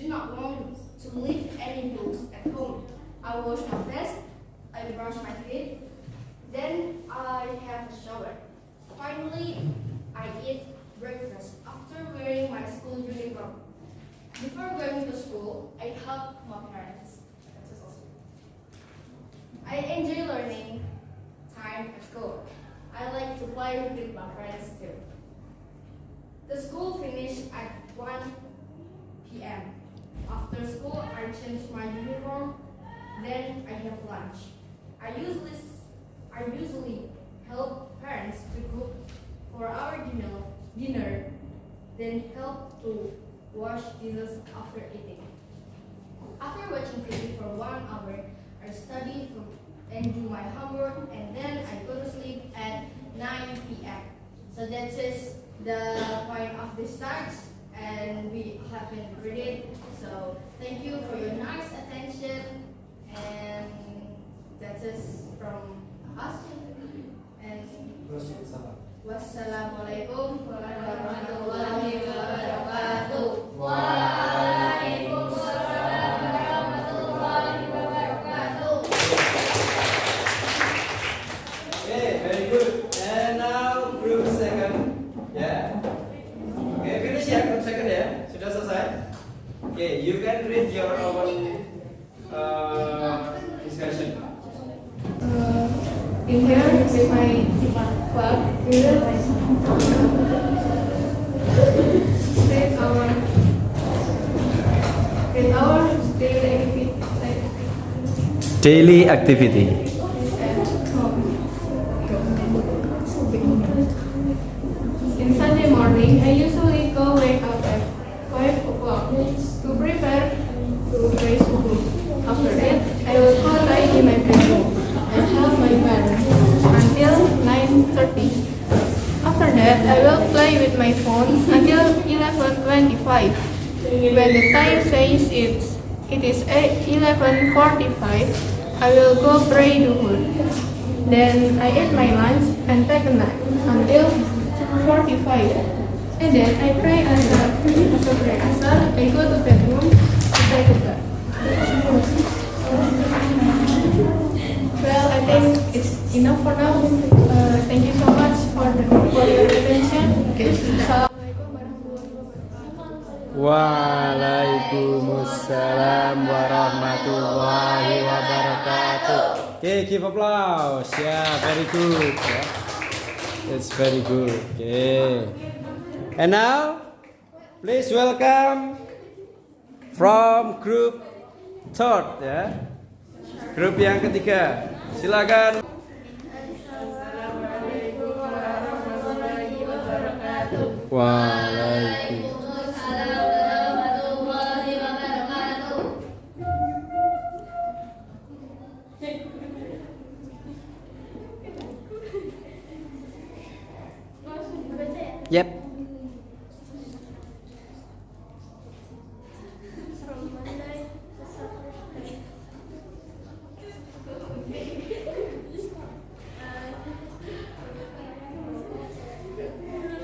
not want to leave any books at home. I wash my face, I brush my teeth, then I have a shower. Finally, I eat breakfast after wearing my school uniform. Before going to school, I help my parents. That's awesome. I enjoy learning time at school. I like to play with my friends too. The school finished at 1 p.m. After school, I change my uniform. Then I have lunch. I usually help parents to cook for our dinner. Then help to wash dishes after eating. After watching TV for 1 hour, I study and do my homework, and then I go to sleep at 9 p.m. So that is the point of this text, and we haven't read it. So thank you for your nice attention, and that is from us. And wassalamualaikum warahmatullahi wabarakatuh. Waalaikumsalam warahmatullahi wabarakatuh. Okay, very good. And now group second. Yeah. Okay, finish ya group second ya. Sudah selesai. Okay, you can read your own discussion. In here with my club, we will with our daily activity. In Sunday morning, I usually wake up at 5 o'clock to prepare to pray subuh. After that, I will stay in my bedroom and help my parents until 9:30. After that, I will play with my phone until 11:25. When the time says it is 11:45, I will go pray duhur. Then I eat my lunch and take a nap until 2:45. And then I pray asar. After pray asar, I go to bedroom to take a bath. Well, I think it's enough for now. Thank you so much for your attention. Assalamualaikum warahmatullahi wabarakatuh. Waalaikumsalam warahmatullahi wabarakatuh. Okay, give applause. Yeah, very good. Yeah. It's very good. Okay. And now, please welcome from group third. Ya. Grup yang ketiga. Silakan. Assalamualaikum warahmatullahi wabarakatuh. Waalaikumsalam. Warahmatullahi wabarakatuh. Yep.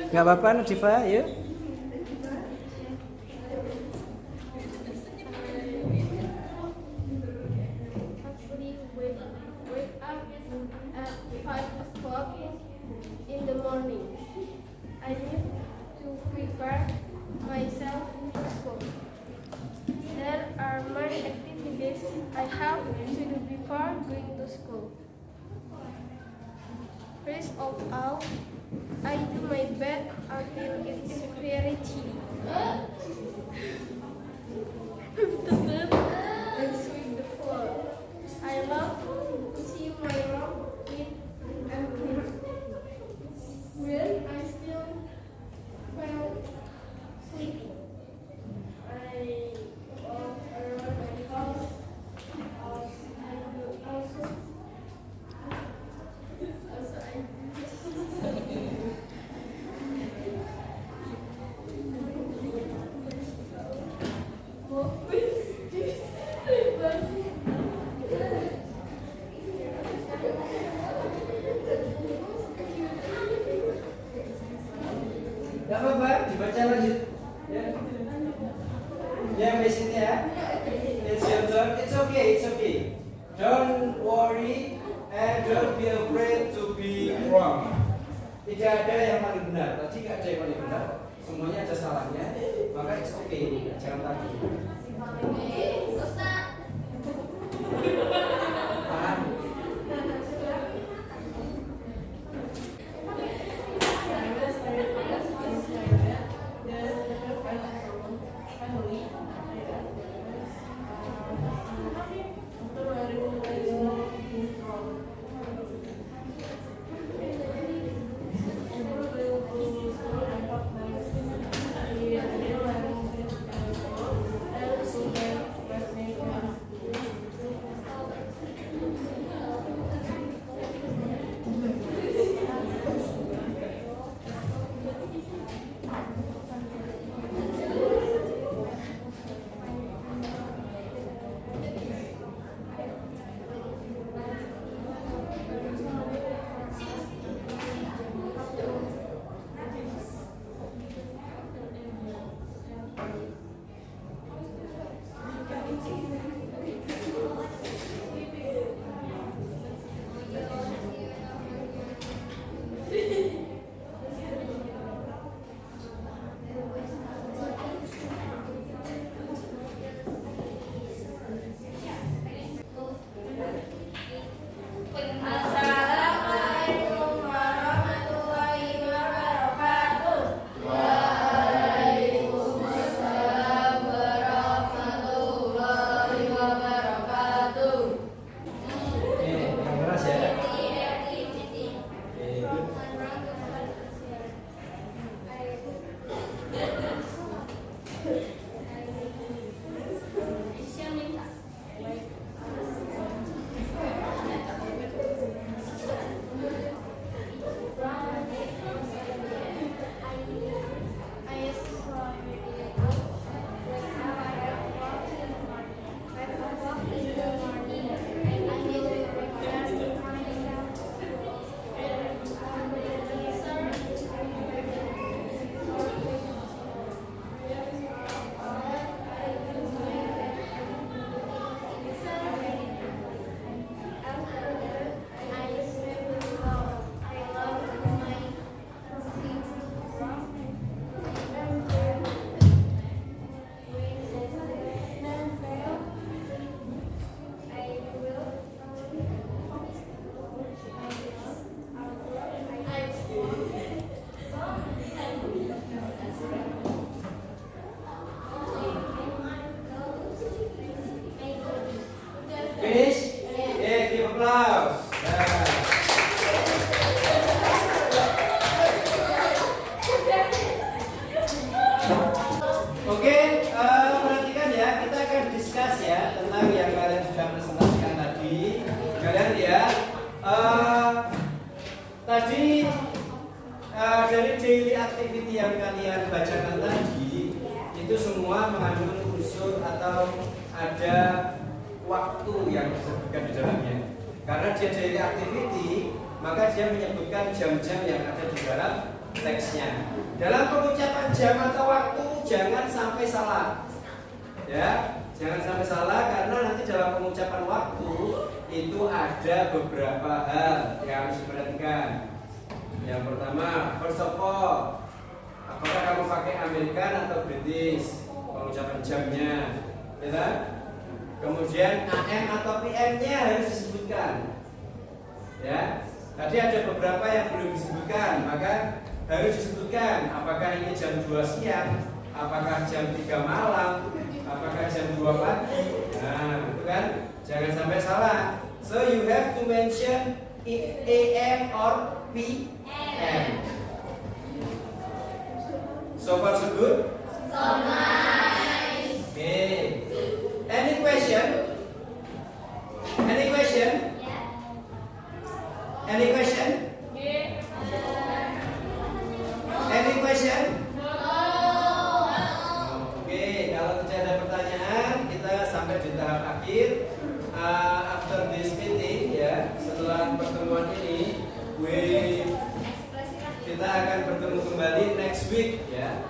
Nggak apa-apa Nadifa, yuk. Actually, wake up at 5 o'clock in the morning. I need to prepare myself to school. There are many activities I have to do before going to school. First of all, I do my bed until it's very chilly. The bed and sweep the floor. I love to see my room neat and clean. When I still felt sleepy, I walk around my house. I do also Gak apa-apa, dibaca lanjut. Ya. Yang basicnya ya. It's your turn. It's okay. Don't worry and don't be afraid to be wrong. Tidak ada yang paling benar. Tadi nggak ada yang paling benar. Semuanya ada salahnya. Maka it's okay. Jangan takut. Paham? Finish? Yeah, give applause. Oke, perhatikan ya, kita akan discuss ya tentang yang kalian sudah presentasikan tadi. Kalian ya, tadi dari daily activity yang kalian bacakan tadi itu semua mengandung unsur atau ada waktu yang disebutkan di dalamnya. Karena dia daily activity, maka dia menyebutkan jam-jam yang ada di dalam teksnya. Dalam pengucapan jam atau waktu jangan sampai salah. Ya, jangan sampai salah karena nanti dalam pengucapan waktu itu ada beberapa hal yang harus diperhatikan. Yang pertama, first of all, apakah kamu pakai American atau British pengucapan jamnya, ya? Kemudian AM atau PM-nya harus disebutkan. Ya, tadi ada beberapa yang belum disebutkan, maka harus disebutkan apakah ini jam 2 siang, apakah jam 3 malam, apakah jam 2 pagi. Nah, itu kan jangan sampai salah. So you have to mention AM or PM. So far so good? So nice. Okay. Any question? Any question? Any question? Any question? Oke, kalau tidak ada pertanyaan, kita sampai di tahap akhir. After this meeting, ya, setelah pertemuan ini, kita akan bertemu kembali next week, ya.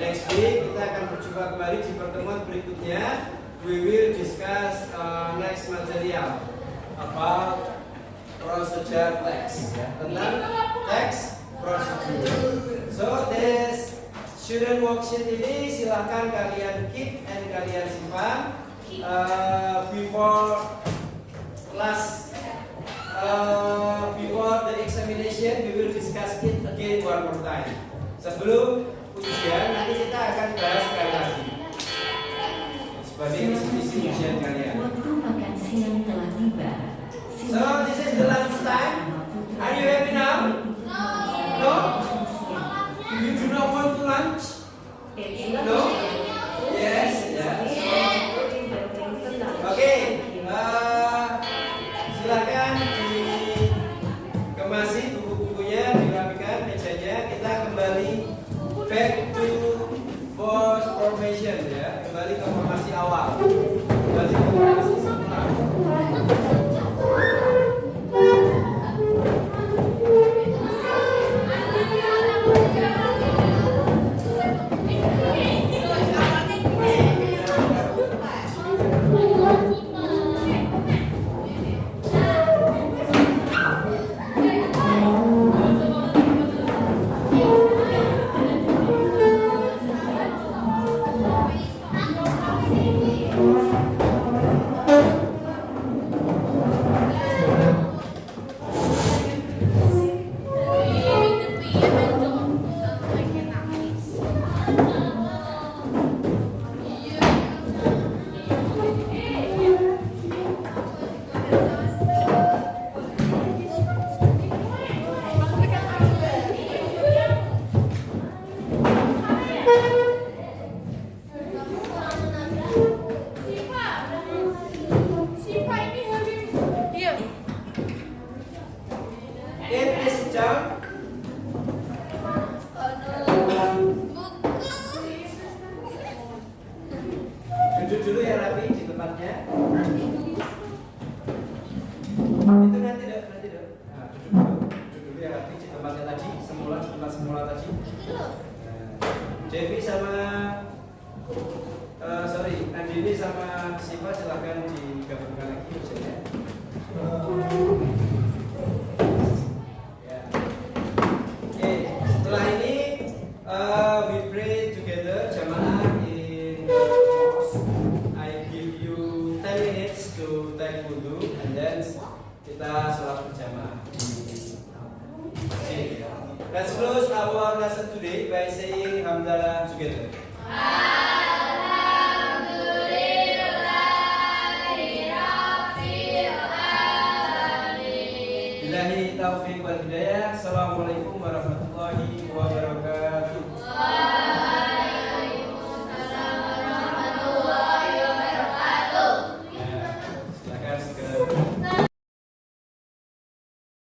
Next week kita akan berjumpa kembali di pertemuan berikutnya. We will discuss next material about procedure text, ya, tentang text procedure. So this student worksheet ini silahkan kalian keep and kalian simpan. Before class, before the examination, we will discuss it again one more time. Sebelum ujian nanti kita akan bahas sekali lagi sebagai isi ujian kalian. Waktu makan siang telah tiba. So this is the lunch time. Are you happy now? No? You do not want to lunch? No? Yes. Oke, silakan dikemasi buku-bukunya, dirapikan mejanya. Kita kembali back to force formation, ya, kembali ke formasi awal, kembali ke formasi semula. Duduk dulu ya rapi di tempatnya. Itu nanti dok. Nah, duduk dulu ya rapi di tempatnya tadi, tempat semula tadi. Devi sama Andini sama Siva silahkan digabungkan lagi ujiannya. Oke, setelah ini we pray together jamaah in mosque. I give you 10 minutes to take wudu and then kita sholat berjamaah. Let's close our lesson today by saying hamdalah together.